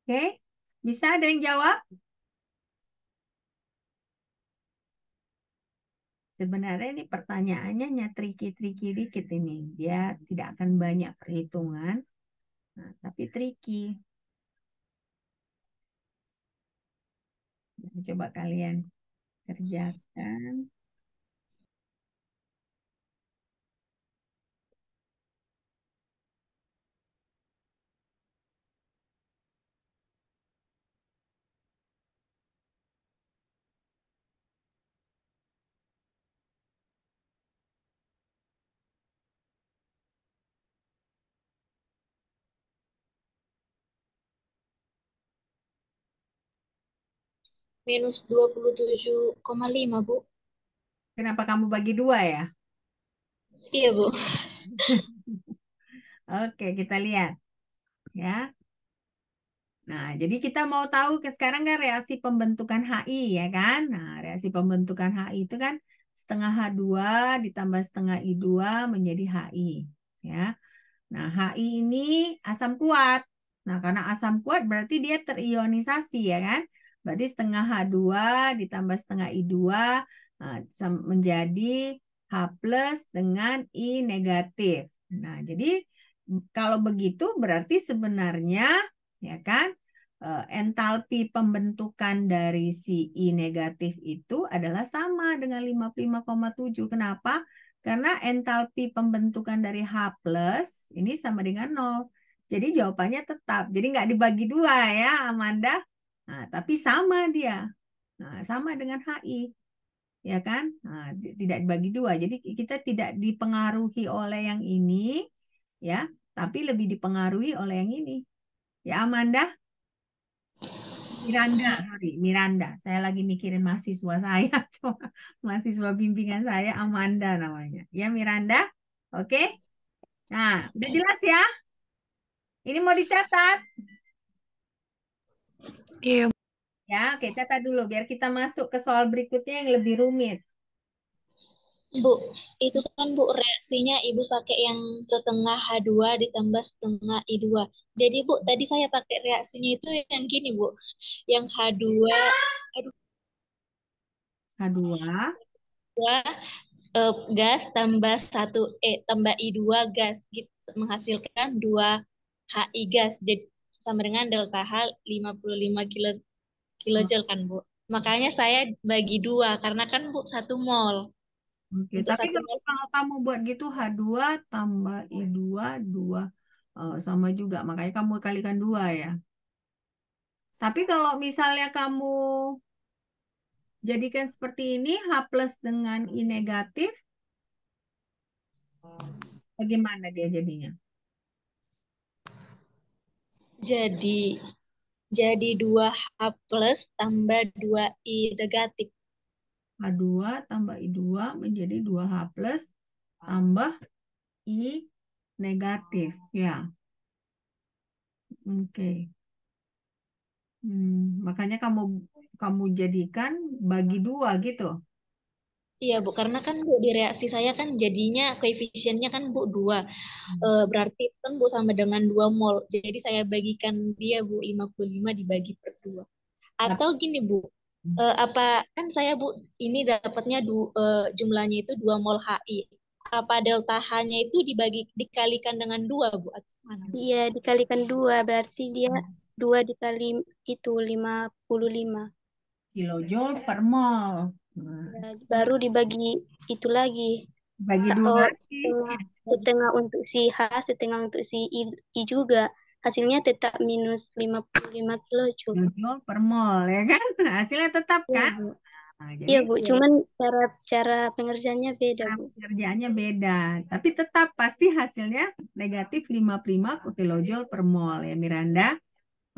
Oke, bisa ada yang jawab? Sebenarnya ini pertanyaannya hanya tricky-tricky dikit ini. Dia tidak akan banyak perhitungan, nah, tapi tricky. Coba kalian kerjakan. minus 27,5, Bu. Kenapa kamu bagi 2 ya? Iya, Bu. Oke, kita lihat ya. Nah, jadi kita mau tahu sekarang kan reaksi pembentukan HI ya kan? Nah, reaksi pembentukan HI itu kan setengah H2 ditambah setengah I2 menjadi HI ya. Nah, HI ini asam kuat. Nah, karena asam kuat berarti dia terionisasi ya kan? Berarti setengah H2 ditambah setengah I2 menjadi H plus dengan I negatif. Nah, jadi kalau begitu berarti sebenarnya ya kan entalpi pembentukan dari si I negatif itu adalah sama dengan 55,7. Kenapa? Karena entalpi pembentukan dari H plus ini sama dengan 0. Jadi jawabannya tetap. Jadi nggak dibagi 2 ya Amanda. Nah, tapi sama dia. Nah, sama dengan HI. Ya kan? Nah, tidak dibagi 2. Jadi kita tidak dipengaruhi oleh yang ini. Ya, tapi lebih dipengaruhi oleh yang ini. Ya Amanda? Miranda, sorry, Miranda. Saya lagi mikirin mahasiswa saya. Mahasiswa bimbingan saya, Amanda namanya. Ya, Miranda. Oke? Nah, udah jelas ya? Ini mau dicatat? Iya. Ya, oke, catat dulu. Biar kita masuk ke soal berikutnya yang lebih rumit. Bu, itu kan Bu reaksinya Ibu pakai yang setengah H2 ditambah setengah I2. Jadi Bu, tadi saya pakai reaksinya itu yang gini Bu. Yang H2, aduh, H2. Gas tambah 1 tambah I2 gas gitu, menghasilkan 2 HI gas. Jadi sama dengan delta H 55 kilojoule kan Bu. Makanya saya bagi 2 karena kan Bu 1 mol. Oke, Untuk tapi 1 mol kalau kamu buat gitu H2 tambah I2 2 sama juga. Makanya kamu kalikan 2 ya. Tapi kalau misalnya kamu jadikan seperti ini H plus dengan I negatif, bagaimana dia jadinya? jadi 2H plus tambah 2I negatif. H2 tambah I2 menjadi 2H plus tambah I negatif. Ya, oke. Makanya kamu jadikan bagi 2 gitu. Iya Bu, karena kan Bu di reaksi saya kan jadinya koefisiennya kan Bu 2. Berarti kan Bu sama dengan 2 mol. Jadi saya bagikan dia Bu 55 dibagi per 2. Atau gini Bu, apa kan saya Bu ini dapatnya jumlahnya itu 2 mol HI. Apa delta H-nya itu dikalikan dengan 2 Bu? Atau mana? Iya, dikalikan 2 berarti dia 2 dikali itu 55. Kilojoule per mol. Ya, baru dibagi itu lagi. Bagi 2 Oh, lagi. setengah untuk si H, setengah untuk si I juga. Hasilnya tetap minus 55 kilojoule. Kilojoule per mol ya kan? Hasilnya tetap Iya, kan? Bu. Nah, Iya, jadi Bu. Cuman cara pengerjaannya beda, Bu. pengerjaannya beda. Tapi tetap pasti hasilnya negatif 55 kilojoule per mol ya Miranda.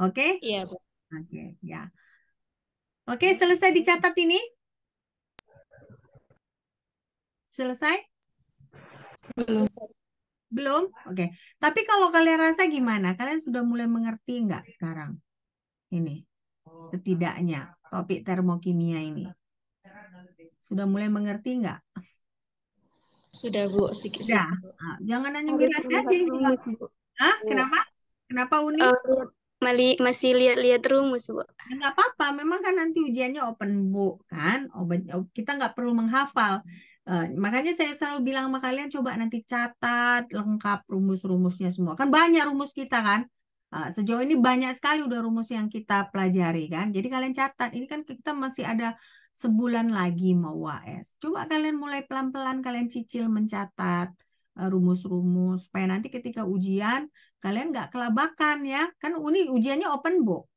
Oke? Iya Bu. Oke, ya. Oke, selesai dicatat ini? Selesai? Belum. Belum? Oke. Tapi kalau kalian rasa gimana? Kalian sudah mulai mengerti nggak sekarang? Ini, setidaknya topik termokimia ini. Sudah mulai mengerti nggak? Sudah Bu, sedikit. Sudah. Nah, jangan hanya Harus Miranda aja lihat yang rumus, jawab. Bu. Hah? Kenapa? Kenapa Uni? Masih lihat rumus, Bu. Ya, nggak apa-apa, memang kan nanti ujiannya open book kan, kita nggak perlu menghafal. Makanya saya selalu bilang sama kalian coba nanti catat lengkap rumus-rumusnya semua. Kan banyak rumus kita kan. Sejauh ini banyak sekali udah rumus yang kita pelajari kan. Jadi kalian catat. Ini kan kita masih ada sebulan lagi mau UAS. Coba kalian mulai pelan-pelan kalian cicil mencatat rumus-rumus supaya nanti ketika ujian kalian nggak kelabakan ya. Kan ujiannya open book.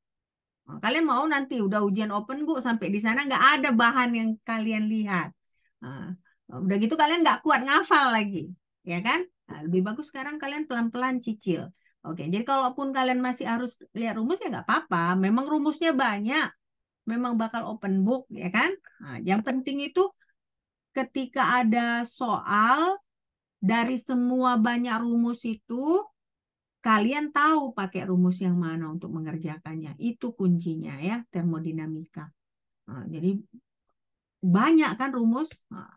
Nah, kalian mau nanti udah ujian open book sampai di sana nggak ada bahan yang kalian lihat. Nah, udah gitu kalian nggak kuat ngafal lagi, ya kan? Nah, lebih bagus sekarang kalian pelan-pelan cicil. Oke, jadi kalaupun kalian masih harus lihat rumus ya nggak apa-apa. Memang rumusnya banyak. memang bakal open book ya kan. Nah, yang penting itu ketika ada soal dari semua banyak rumus itu kalian tahu pakai rumus yang mana untuk mengerjakannya. Itu kuncinya ya termodinamika. Nah, jadi banyak kan rumus. Nah,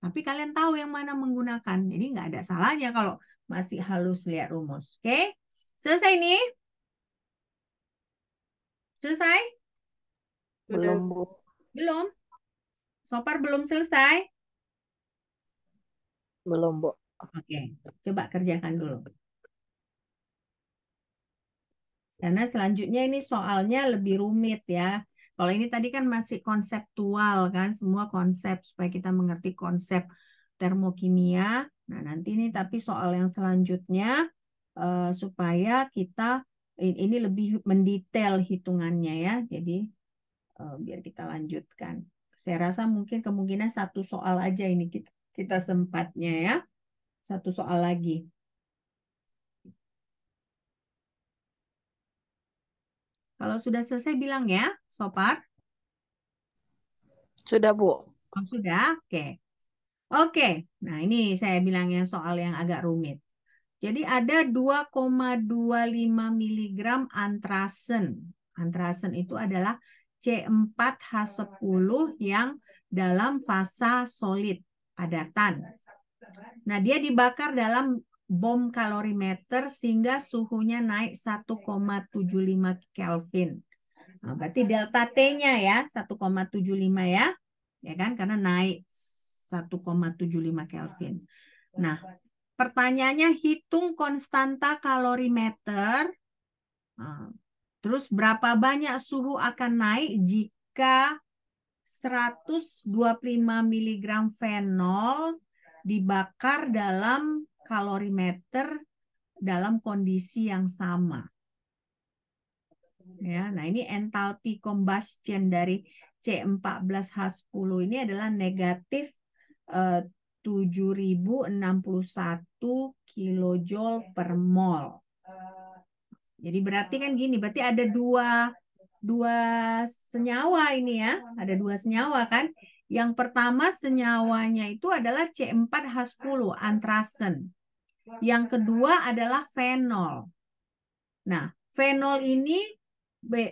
tapi kalian tahu yang mana menggunakan. Jadi nggak ada salahnya kalau masih halus lihat rumus. Oke? Selesai nih? Selesai? Belum, Bu. Belum? Sopar belum selesai? Belum, Bu. Oke, coba kerjakan dulu. Karena selanjutnya ini soalnya lebih rumit ya. Kalau ini tadi kan masih konseptual kan, semua konsep supaya kita mengerti konsep termokimia. Nah, nanti ini tapi soal yang selanjutnya supaya kita ini lebih mendetail hitungannya ya. Jadi biar kita lanjutkan. Saya rasa mungkin kemungkinan satu soal aja ini kita sempatnya ya. Satu soal lagi. Kalau sudah selesai bilang ya, Sopar. Sudah, Bu. Oh, sudah? Oke. Oke. Nah, ini saya bilangnya soal yang agak rumit. Jadi ada 2,25 miligram antrasen. Antrasen itu adalah C4H10 yang dalam fasa solid padatan. Nah, dia dibakar dalam bom kalorimeter sehingga suhunya naik 1,75 Kelvin. Nah, berarti delta T-nya ya 1,75 ya. Ya kan? Karena naik 1,75 Kelvin. Nah, pertanyaannya hitung konstanta kalorimeter. Nah, terus berapa banyak suhu akan naik jika 125 miligram fenol dibakar dalam kalorimeter dalam kondisi yang sama. Ya, nah ini entalpi combustion dari C14H10 ini adalah negatif 7.061 kilojoule per mol. Jadi berarti kan gini, berarti ada dua senyawa ini ya, ada dua senyawa kan. Yang pertama senyawanya itu adalah C4H10 antrasen. Yang kedua adalah fenol. Nah, fenol ini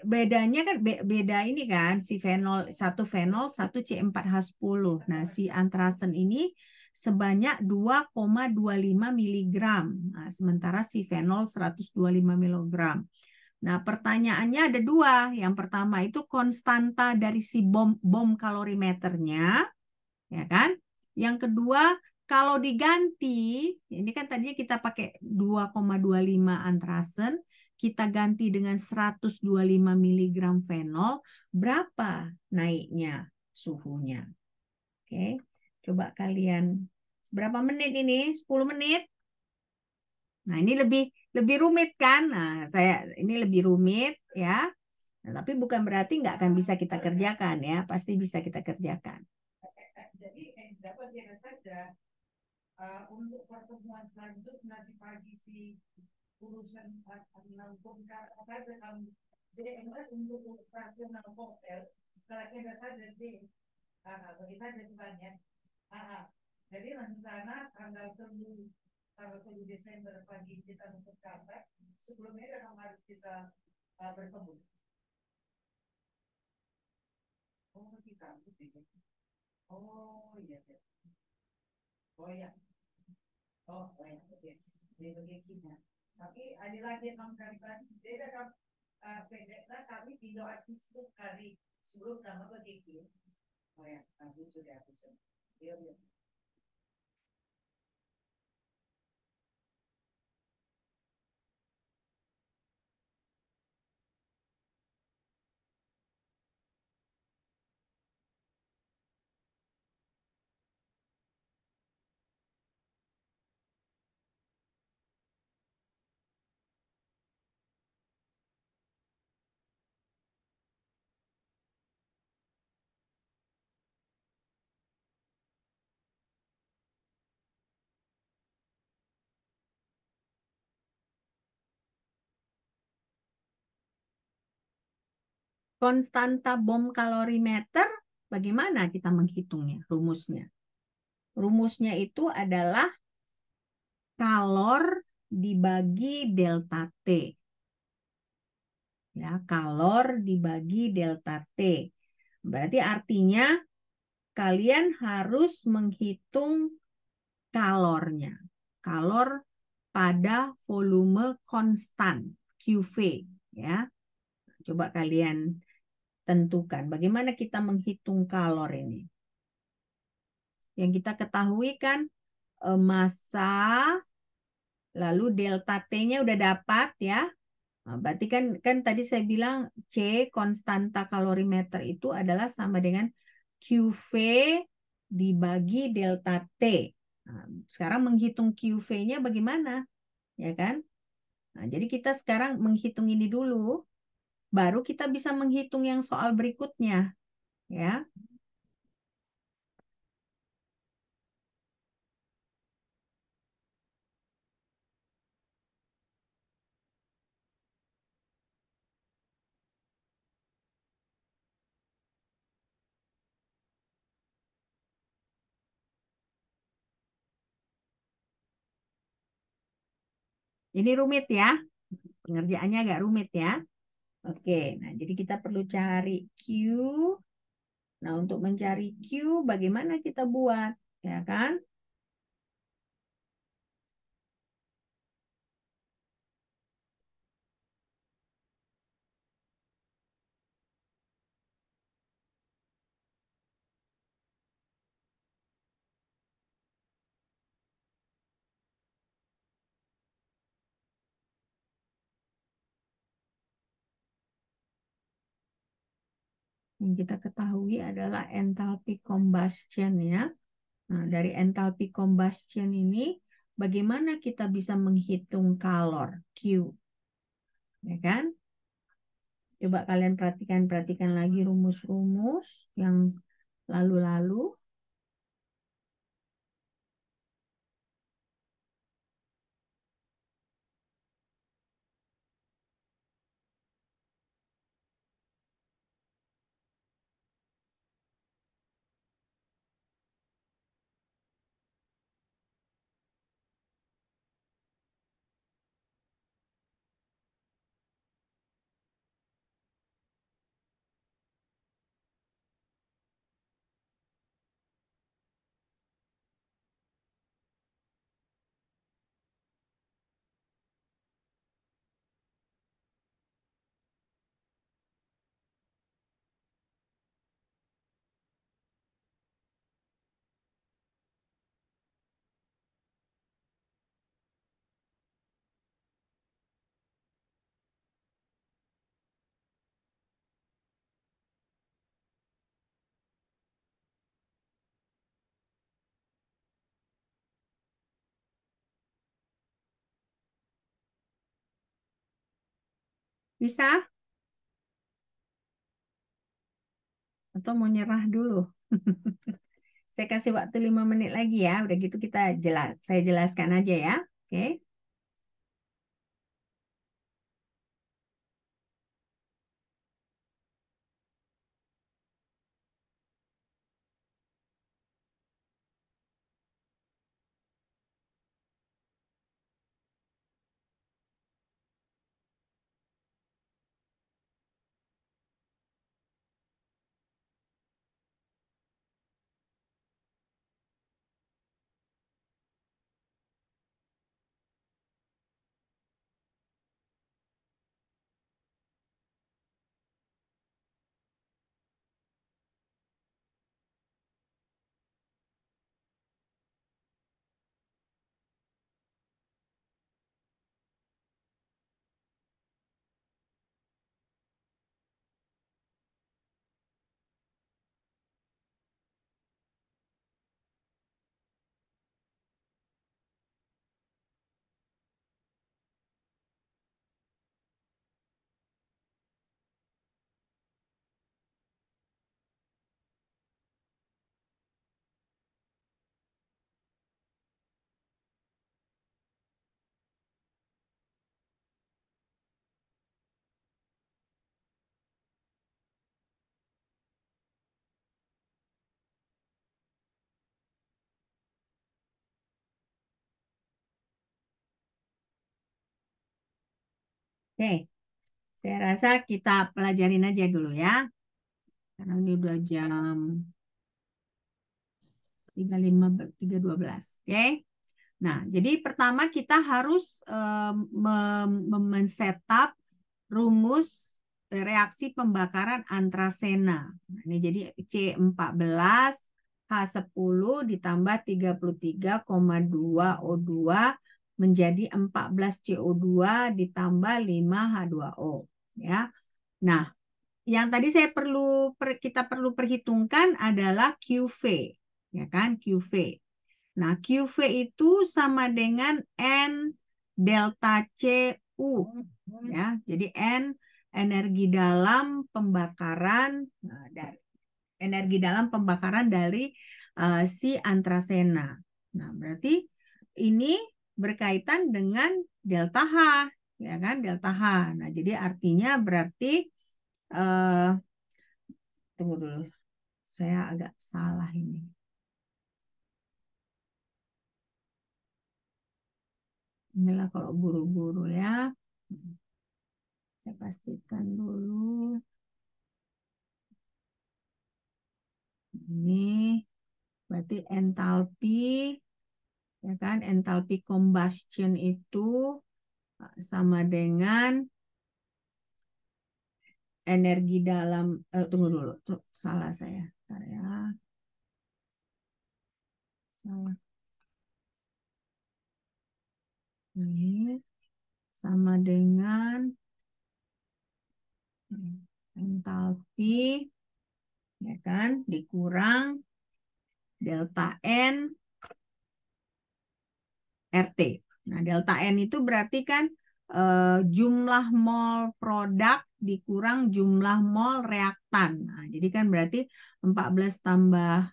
bedanya kan beda ini kan si fenol satu C4H10. Nah, si antrasen ini sebanyak 2,25 miligram. Nah, sementara si fenol 125 miligram. Nah, pertanyaannya ada dua. Yang pertama itu konstanta dari si bom kalorimeternya, ya kan? Yang kedua, kalau diganti, ini kan tadinya kita pakai 2,25 antrasen, kita ganti dengan 125 miligram fenol, berapa naiknya suhunya? Oke, coba kalian, berapa menit ini? 10 menit? Nah, ini lebih rumit kan? Nah, ini lebih rumit ya. Nah, tapi bukan berarti nggak akan bisa kita kerjakan ya, pasti bisa kita kerjakan. Jadi dapat dia saja untuk pertemuan selanjutnya si pagi si urusan menambungkan saja kamu JMR untuk operasional hotel kalau ada saja bagi saja banyak. Jadi rencana tanggal 7 Desember pagi kita untuk kantor sebelumnya memang harus kita bertemu. Oh kita oh iya. Oh ya. Oh ya. Oke. Jadi begini. Tapi ada lagi yang kami tadi beda kan pendeknya kami di doa Facebook kali sebelum nama begitu. Oh ya, aku sudah. Iya. konstanta bom kalorimeter, bagaimana kita menghitungnya? Rumusnya itu adalah kalor dibagi delta T. Ya, kalor dibagi delta T. Berarti artinya kalian harus menghitung kalornya. Kalor pada volume konstan QV, ya. Coba kalian tentukan bagaimana kita menghitung kalor ini. Yang kita ketahui kan massa, lalu delta T-nya udah dapat ya. Nah, berarti kan tadi saya bilang C konstanta kalorimeter itu adalah sama dengan QV dibagi delta T. Nah, sekarang menghitung QV-nya bagaimana? Ya kan? Nah, jadi kita sekarang menghitung ini dulu, baru kita bisa menghitung yang soal berikutnya, ya. Ini rumit ya, pengerjaannya agak rumit ya. Oke, nah jadi kita perlu cari Q. Nah, untuk mencari Q, bagaimana kita buat? Ya kan? Yang kita ketahui adalah enthalpy combustion ya. Nah, dari enthalpy combustion ini, bagaimana kita bisa menghitung kalor Q? Ya kan? Coba kalian perhatikan lagi rumus-rumus yang lalu-lalu. Bisa? Atau mau nyerah dulu? Saya kasih waktu 5 menit lagi ya. Udah gitu saya jelaskan aja ya. Oke. Oke, saya rasa kita pelajarin aja dulu ya. Karena ini udah jam 3.12. Oke. Nah, jadi pertama kita harus men-setup rumus reaksi pembakaran antrasena. Nah, ini jadi C14 H10 ditambah 33,2 O2 menjadi 14 CO2 ditambah 5 H2O ya. Nah, yang tadi kita perlu perhitungkan adalah QV ya kan, QV. Nah, QV itu sama dengan N delta CU ya. Jadi N energi dalam pembakaran dari si antrasena. Nah, berarti ini berkaitan dengan delta H ya kan, delta H. Nah, jadi artinya berarti tunggu dulu. Saya agak salah ini. Inilah kalau buru-buru ya. Saya pastikan dulu. Ini berarti entalpi, ya kan? Entalpi combustion itu sama dengan energi dalam. Tunggu dulu, tuh, salah saya. Bentar ya. Salah. Ini sama dengan entalpi, ya kan, dikurang delta N RT. Nah, delta N itu berarti kan jumlah mol produk dikurang jumlah mol reaktan. Nah, jadi kan berarti 14 tambah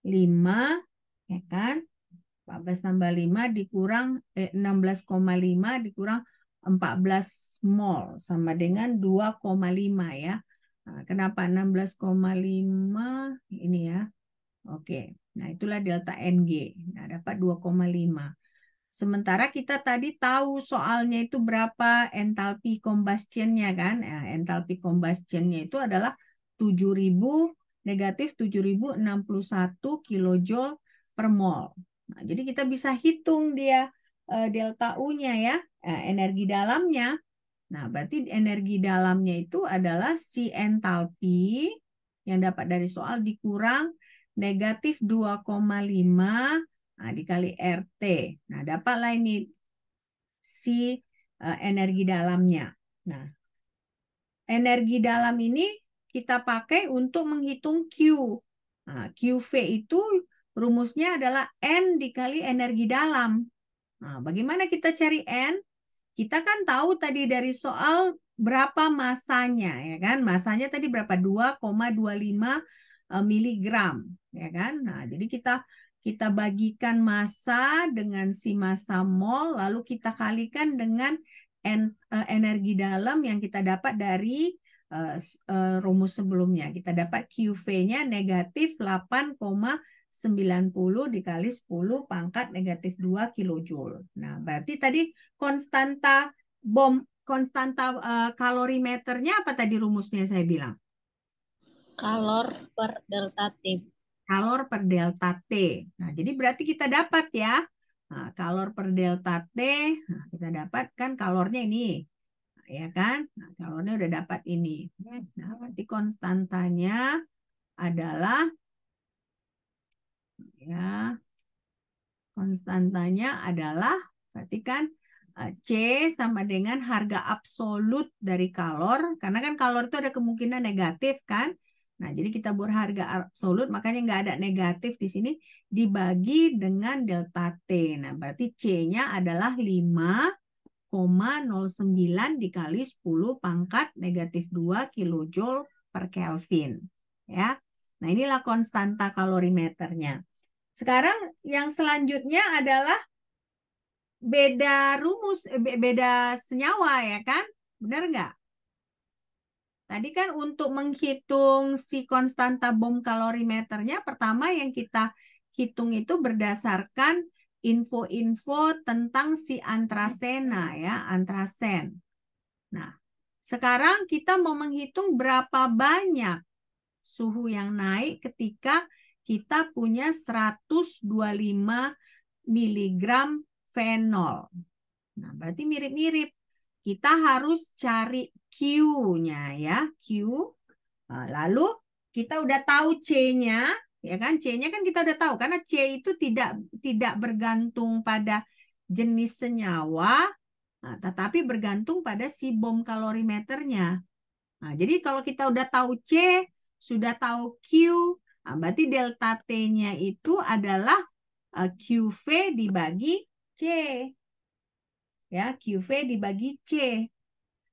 5, ya kan? 14 tambah 5 dikurang 16,5 dikurang 14 mol sama dengan 2,5 ya. Nah, kenapa 16,5 ini ya? Oke. Nah, itulah delta NG. Nah, dapat 2,5. Sementara kita tadi tahu soalnya itu berapa entalpi combustion-nya kan? Nah, entalpi combustion-nya itu adalah 7.000 negatif 7.061 kilojoule per mol. Nah, jadi kita bisa hitung dia delta U-nya ya, energi dalamnya. Nah, berarti energi dalamnya itu adalah si entalpi yang dapat dari soal dikurang negatif 2,5 dikali RT. Nah, dapatlah ini si energi dalamnya. Nah, energi dalam ini kita pakai untuk menghitung Q. Nah, QV itu rumusnya adalah N dikali energi dalam. Nah, bagaimana kita cari N? Kita kan tahu tadi dari soal berapa masanya, ya kan? Masanya tadi berapa? 2,25 miligram, ya kan? Nah, jadi kita bagikan massa dengan si massa mol, lalu kita kalikan dengan energi dalam yang kita dapat dari rumus sebelumnya. Kita dapat QV-nya negatif 8,90 dikali 10 pangkat negatif 2 kilojoule. Nah, berarti tadi konstanta kalorimeternya apa tadi rumusnya saya bilang? Kalor per delta T. Kalor per delta T. Nah, jadi berarti kita dapat ya. Nah, kalor per delta T, nah, kita dapatkan kalornya ini. Ya kan? Nah, kalornya udah dapat ini. Nah, berarti konstantanya adalah ya, konstantanya adalah berarti kan C sama dengan harga absolut dari kalor, karena kan kalor itu ada kemungkinan negatif kan. Nah, jadi kita buat harga absolut, makanya nggak ada negatif di sini, dibagi dengan delta T. Nah, berarti C-nya adalah 5,09 dikali 10 pangkat negatif 2 kilojoule per Kelvin. Ya. Nah, inilah konstanta kalorimeternya. Sekarang yang selanjutnya adalah beda rumus, beda senyawa ya kan? Benar nggak? Tadi kan untuk menghitung si konstanta bom kalorimeternya, pertama yang kita hitung itu berdasarkan info-info tentang si antrasena ya, antrasen. Nah, sekarang kita mau menghitung berapa banyak suhu yang naik ketika kita punya 125 miligram fenol. Nah, berarti mirip-mirip. Kita harus cari Q-nya ya, Q. Nah, lalu kita udah tahu C-nya, ya kan? C-nya kan kita udah tahu karena C itu tidak bergantung pada jenis senyawa, nah, tetapi bergantung pada si bom kalorimeternya. Nah, jadi kalau kita udah tahu C, sudah tahu Q, nah, berarti delta T-nya itu adalah QV dibagi C. Ya, QV dibagi C.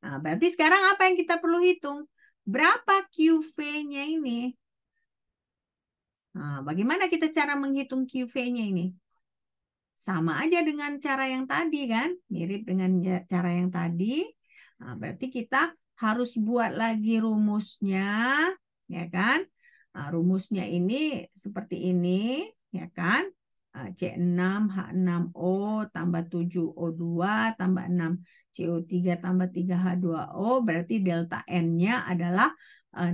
Nah, berarti sekarang apa yang kita perlu hitung? Berapa QV-nya ini? Nah, bagaimana kita cara menghitung QV-nya ini? Sama aja dengan cara yang tadi kan? Mirip dengan cara yang tadi. Nah, berarti kita harus buat lagi rumusnya, ya kan? Nah, rumusnya ini seperti ini, ya kan? C6H6O tambah 7O2 tambah 6CO3 tambah 3H2O, berarti delta N-nya adalah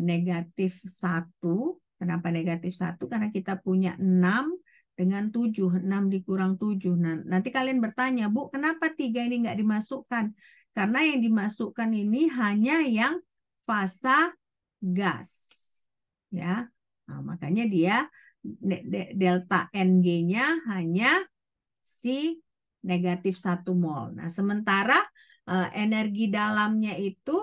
negatif 1. Kenapa negatif 1? Karena kita punya 6 dengan 7, 6 dikurang 7. Nah, nanti kalian bertanya, Bu, kenapa 3 ini nggak dimasukkan? Karena yang dimasukkan ini hanya yang fasa gas. Ya, nah, makanya dia delta NG-nya hanya si negatif 1 mol. Nah, sementara energi dalamnya itu,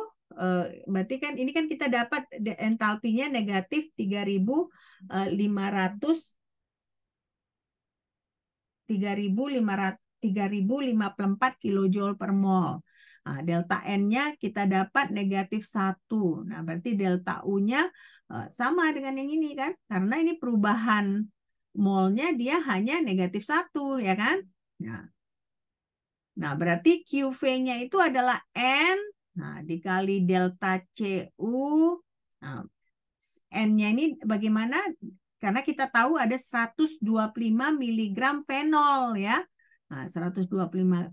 berarti kan ini kan kita dapat entalpinya negatif 3.054 kilojoule per mol. Nah, delta N-nya kita dapat negatif 1. Nah, berarti delta U-nya sama dengan yang ini kan? Karena ini perubahan molnya dia hanya negatif 1, ya kan? Nah, berarti QV-nya itu adalah N, nah, dikali delta CU. Nah, N-nya ini bagaimana? Karena kita tahu ada 125 mg fenol ya. Nah, 125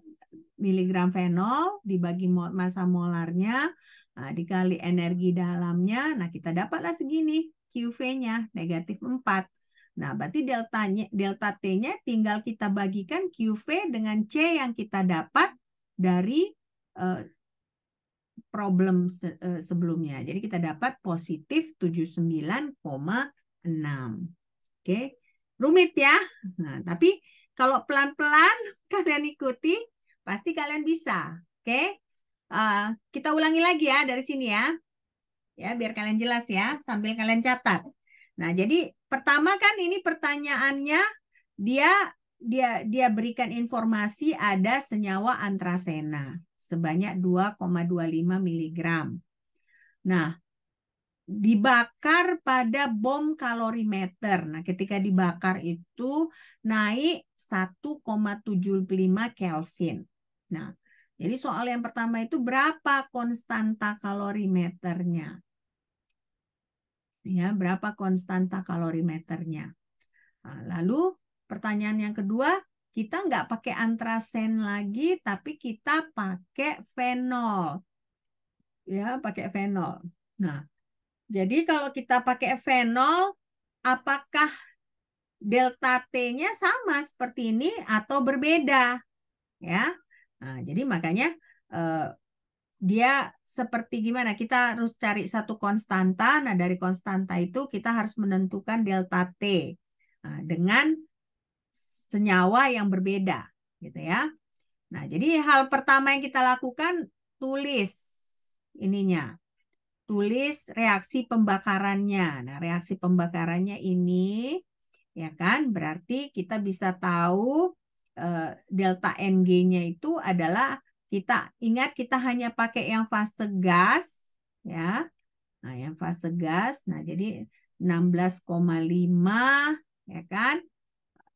mg fenol dibagi massa molarnya, nah, dikali energi dalamnya. Nah, kita dapatlah segini QV-nya negatif 4. Nah, berarti delta T-nya tinggal kita bagikan QV dengan C yang kita dapat dari problem sebelumnya. Jadi kita dapat positif 79,6. Oke, rumit ya. Nah, tapi kalau pelan-pelan kalian ikuti, pasti kalian bisa. Oke, kita ulangi lagi ya dari sini ya. Ya, biar kalian jelas ya, sambil kalian catat. Nah, jadi pertama kan ini pertanyaannya dia berikan informasi ada senyawa antrasena sebanyak 2,25 mg. Nah, dibakar pada bom kalorimeter. Nah, ketika dibakar itu naik 1,75 Kelvin. Nah, jadi soal yang pertama itu berapa konstanta kalorimeternya? Ya, berapa konstanta kalorimeternya? Nah, lalu pertanyaan yang kedua, kita nggak pakai antrasen lagi, tapi kita pakai fenol. Ya, pakai fenol. Nah, jadi kalau kita pakai fenol, apakah delta T-nya sama seperti ini atau berbeda? Ya, nah, jadi makanya dia seperti gimana? Kita harus cari satu konstanta. Nah, dari konstanta itu kita harus menentukan delta T dengan senyawa yang berbeda, gitu ya. Nah, jadi hal pertama yang kita lakukan, tulis ininya. Tulis reaksi pembakarannya. Nah, reaksi pembakarannya ini, ya kan, berarti kita bisa tahu delta NG-nya itu adalah, kita ingat kita hanya pakai yang fase gas, ya. Nah, yang fase gas, nah jadi 16,5, ya kan,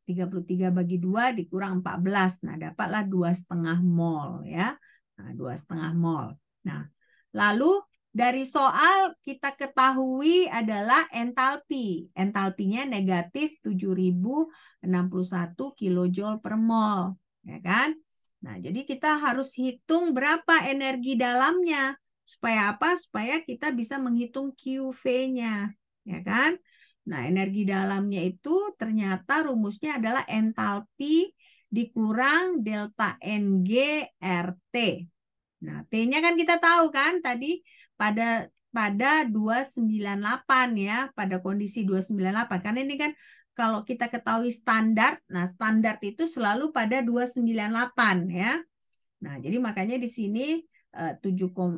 33 bagi 2 dikurang 14. Nah, dapatlah 2,5 mol, ya. Nah, 2,5 mol. Nah, lalu dari soal kita ketahui adalah entalpi. Entalpinya negatif 7.061 kilojoule per mol, ya kan? Nah, jadi kita harus hitung berapa energi dalamnya. Supaya apa? Supaya kita bisa menghitung QV-nya. Ya kan? Nah, energi dalamnya itu ternyata rumusnya adalah entalpi dikurang delta NG RT. Nah, T-nya kan kita tahu kan tadi pada 298 ya, pada kondisi 298. Karena ini kan kalau kita ketahui standar, nah standar itu selalu pada 298 ya. Nah, jadi makanya di sini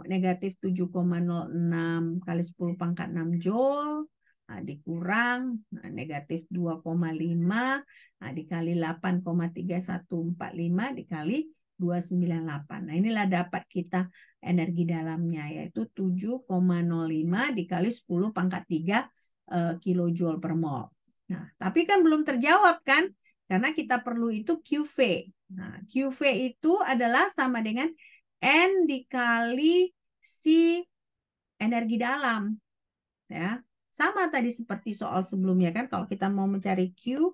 negatif 7,06 kali 10 pangkat 6 Joule, nah, dikurang negatif 2,5, nah, dikali 8,3145 dikali 298. Nah, inilah dapat kita energi dalamnya, yaitu 7,05 dikali 10 pangkat 3 kilojoule per mol. Nah, tapi kan belum terjawab kan? Karena kita perlu itu QV. Nah, QV itu adalah sama dengan N dikali si energi dalam. Ya. Sama tadi seperti soal sebelumnya kan, kalau kita mau mencari Q,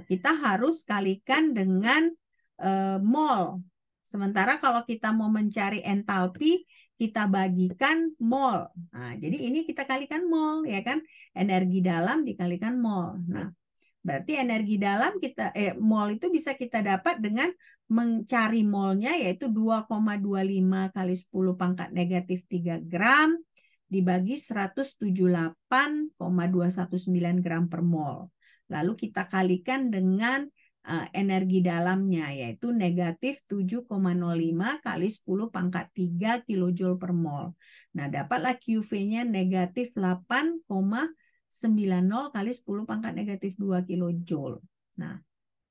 kita harus kalikan dengan mol. Sementara kalau kita mau mencari entalpi, kita bagikan mol. Nah, jadi ini kita kalikan mol, ya kan? Energi dalam dikalikan mol. Nah, berarti energi dalam mol itu bisa kita dapat dengan mencari molnya, yaitu 2,25 kali 10 pangkat negatif 3 gram dibagi 178,219 gram per mol. Lalu kita kalikan dengan energi dalamnya, yaitu negatif 7,05 kali 10 pangkat 3 kilojoule per mol. Nah, dapatlah QV-nya negatif 8,90 kali 10 pangkat negatif 2 kilojoule. Nah,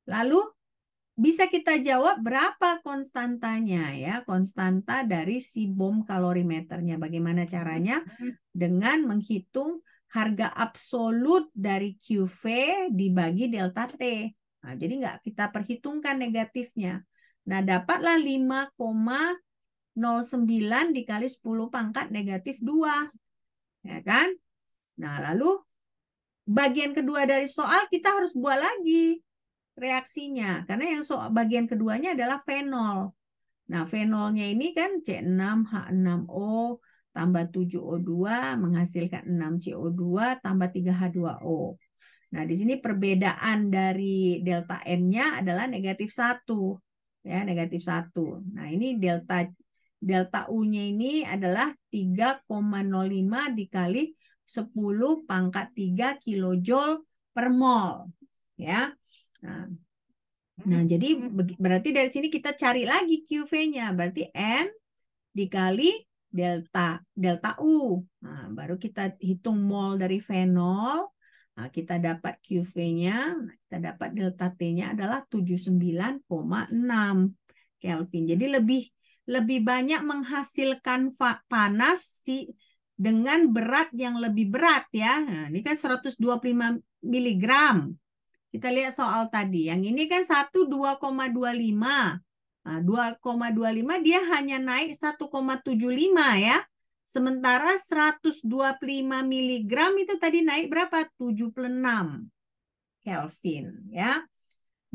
lalu bisa kita jawab berapa konstantanya ya, konstanta dari si bom kalorimeternya. Bagaimana caranya? Dengan menghitung harga absolut dari QV dibagi delta T. Nah, jadi nggak kita perhitungkan negatifnya. Nah, dapatlah 5,09 dikali 10 pangkat negatif 2. Ya kan? Nah, lalu bagian kedua dari soal kita harus buat lagi reaksinya. Karena yang bagian keduanya adalah fenol. Nah, fenolnya ini kan C6H6O tambah 7O2 menghasilkan 6CO2 tambah 3H2O. Nah, di sini perbedaan dari delta N-nya adalah negatif 1. Ya, negatif 1. Nah, ini delta U-nya ini adalah 3,05 dikali 10 pangkat 3 kilojoule per mol. Ya. Nah, jadi berarti dari sini kita cari lagi QV-nya. Berarti N dikali delta U. Nah, baru kita hitung mol dari fenol. Nah, kita dapat QV-nya, kita dapat delta T-nya adalah 79,6 Kelvin. Jadi lebih banyak menghasilkan panas dengan berat yang lebih berat ya. Nah, ini kan 125 mg. Kita lihat soal tadi. Yang ini kan 2,25. Nah, 2,25 dia hanya naik 1,75 ya. Sementara 125 mg itu tadi naik berapa? 76 Kelvin ya.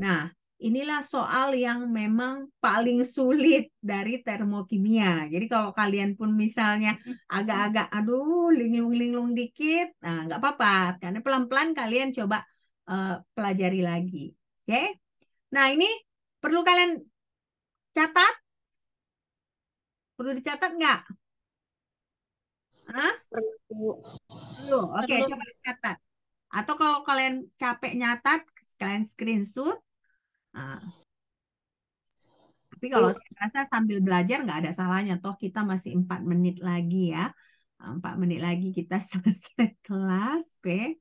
Nah, inilah soal yang memang paling sulit dari termokimia. Jadi kalau kalian pun misalnya agak-agak aduh linglung-linglung dikit, nah nggak apa-apa. Karena pelan-pelan kalian coba pelajari lagi. Oke? Nah, ini perlu kalian catat? Perlu dicatat nggak? Hah? Perlu. Perlu. Oke, coba catat. Atau kalau kalian capek nyatat, kalian screenshot. Nah, tapi kalau saya rasa sambil belajar nggak ada salahnya. Toh kita masih 4 menit lagi ya. 4 menit lagi kita selesai kelas. Oke.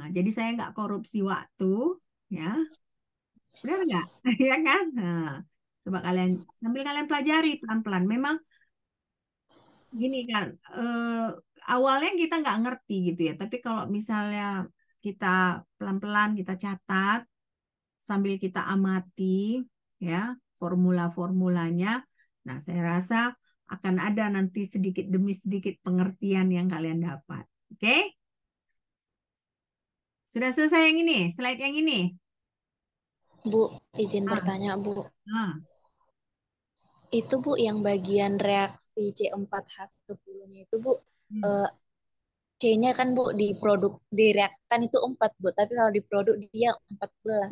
Nah, jadi saya nggak korupsi waktu. Ya. Benar nggak? Ya kan? Nah, coba kalian, sambil kalian pelajari pelan-pelan. Memang gini kan, awalnya kita nggak ngerti gitu ya. Tapi kalau misalnya kita pelan-pelan kita catat, sambil kita amati ya formula-formulanya, nah saya rasa akan ada nanti sedikit demi sedikit pengertian yang kalian dapat. Oke? Sudah selesai yang ini, slide yang ini? Bu, izin bertanya, Bu. Nah, Itu Bu yang bagian reaksi C4H10-nya itu Bu, Hmm. eh, C-nya kan Bu di produk direaksikan itu 4 Bu, tapi kalau di produk dia 14.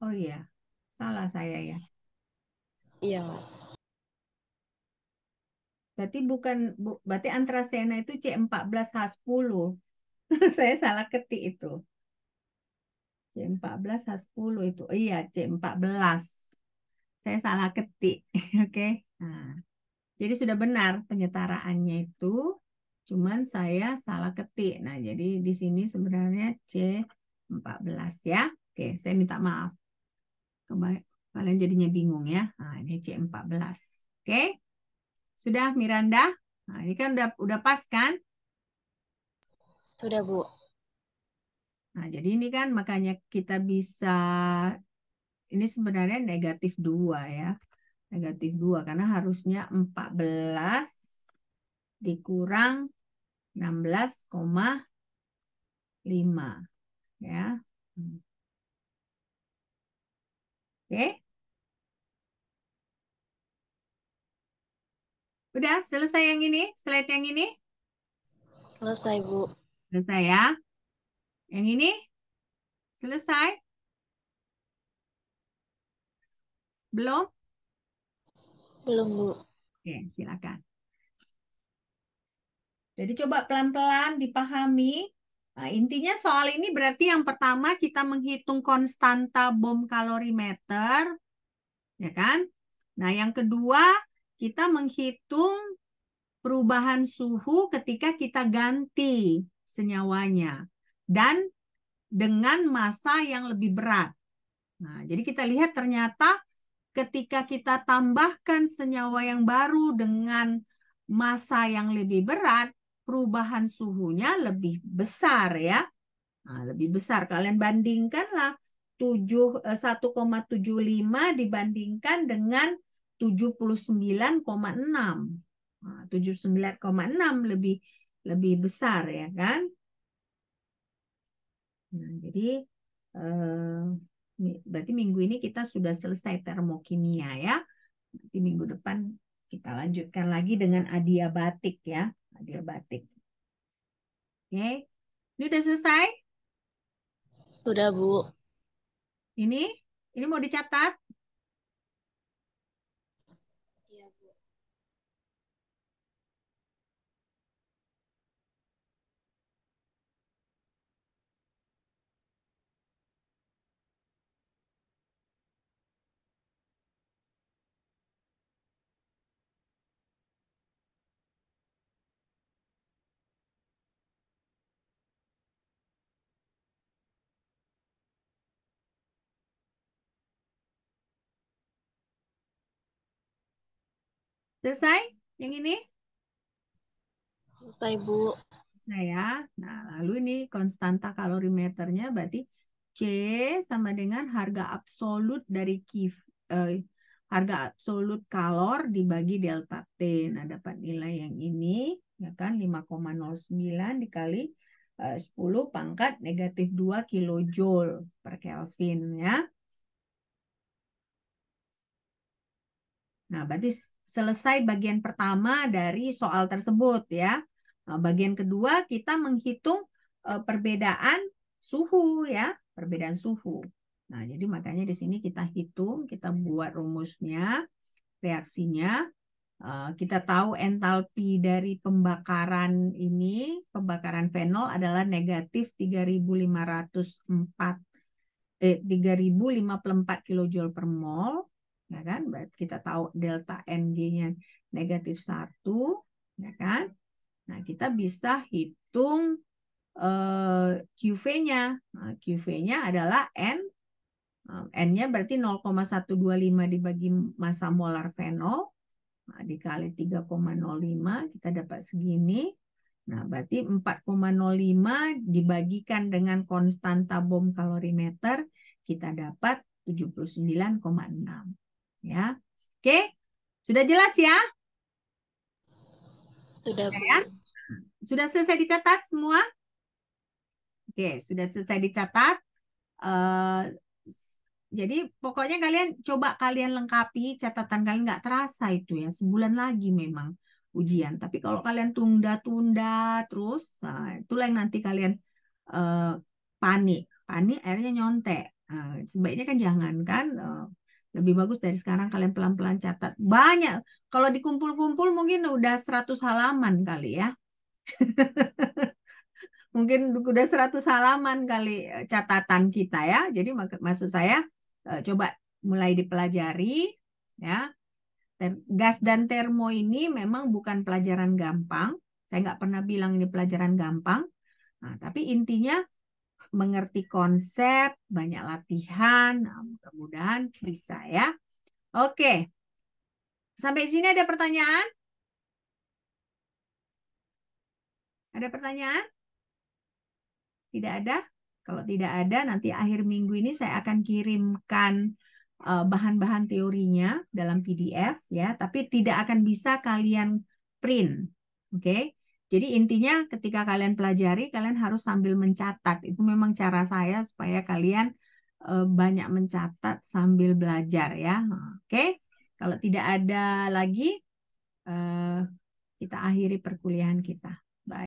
Oh iya, salah saya ya. Iya. Berarti berarti antrasena itu C14H10. Saya salah ketik itu. C14H10 itu. Oh iya, C14. Saya salah ketik. Oke. Nah, jadi sudah benar penyetaraannya itu. Cuman saya salah ketik. Nah, jadi di sini sebenarnya C14 ya. Oke, saya minta maaf. Kalian jadinya bingung ya. Nah, ini C14. Oke. Sudah Miranda? Nah, ini kan udah pas kan? Sudah Bu. Nah, jadi ini kan makanya kita bisa, ini sebenarnya -2 ya. -2 karena harusnya 14 dikurang 16,5 ya. Oke. Udah selesai yang ini, slide yang ini? Selesai Bu. Selesai ya. Yang ini selesai? Belum? Belum Bu. Oke, silakan. Jadi coba pelan-pelan dipahami. Nah, intinya soal ini berarti yang pertama kita menghitung konstanta bom kalorimeter, ya kan? Nah, yang kedua kita menghitung perubahan suhu ketika kita ganti senyawanya dan dengan massa yang lebih berat. Nah, jadi kita lihat ternyata ketika kita tambahkan senyawa yang baru dengan massa yang lebih berat, perubahan suhunya lebih besar ya. Nah, lebih besar. Kalian bandingkanlah 1,75 dibandingkan dengan 79,6. Nah, 79,6 lebih besar ya kan? Nah, jadi berarti minggu ini kita sudah selesai termokimia ya. Nanti minggu depan kita lanjutkan lagi dengan adiabatik ya. Adiabatik. Oke. Ini udah selesai? Sudah Bu. Ini mau dicatat? Iya Bu. Selesai? Yang ini? Selesai Bu. Saya. Nah, lalu ini konstanta kalorimeternya berarti C sama dengan harga absolut dari harga absolut kalor dibagi delta T. Nah, dapat nilai yang ini ya kan 5,09 dikali 10 pangkat -2 kilojoule per Kelvin ya. Nah, berarti selesai bagian pertama dari soal tersebut ya. Nah, bagian kedua kita menghitung perbedaan suhu ya, perbedaan suhu. Nah, jadi makanya di sini kita hitung, kita buat rumusnya, reaksinya. Kita tahu entalpi dari pembakaran ini, pembakaran fenol adalah negatif 3.054 kilojoule per mol. Ya kan? Berarti kita tahu delta NG-nya -1, ya kan? Nah, kita bisa hitung QV-nya. Nah, QV-nya adalah N. N-nya berarti 0,125 dibagi massa molar fenol. Nah, dikali 3,05 kita dapat segini. Nah, berarti 4,05 dibagikan dengan konstanta bom kalorimeter kita dapat 79,6. Ya. Oke. Sudah jelas ya? Sudah Bu. Ya? Sudah selesai dicatat semua? Oke, sudah selesai dicatat. Jadi pokoknya kalian lengkapi catatan kalian, nggak terasa itu ya, sebulan lagi memang ujian. Tapi kalau kalian tunda-tunda terus, nah, itulah yang nanti kalian panik akhirnya nyontek. Sebaiknya kan jangan kan. Lebih bagus dari sekarang kalian pelan-pelan catat. Banyak. Kalau dikumpul-kumpul mungkin udah 100 halaman kali ya. Mungkin udah 100 halaman kali catatan kita ya. Jadi maksud saya coba mulai dipelajari ya. Gas dan termo ini memang bukan pelajaran gampang. Saya nggak pernah bilang ini pelajaran gampang. Nah, tapi intinya mengerti konsep, banyak latihan. Nah, mudah-mudahan bisa ya. Oke. Sampai sini ada pertanyaan? Ada pertanyaan? Tidak ada? Kalau tidak ada, nanti akhir minggu ini saya akan kirimkan bahan-bahan teorinya dalam PDF ya, tapi tidak akan bisa kalian print. Oke? Jadi intinya ketika kalian pelajari, kalian harus sambil mencatat. Itu memang cara saya supaya kalian banyak mencatat sambil belajar ya. Oke? Kalau tidak ada lagi, kita akhiri perkuliahan kita.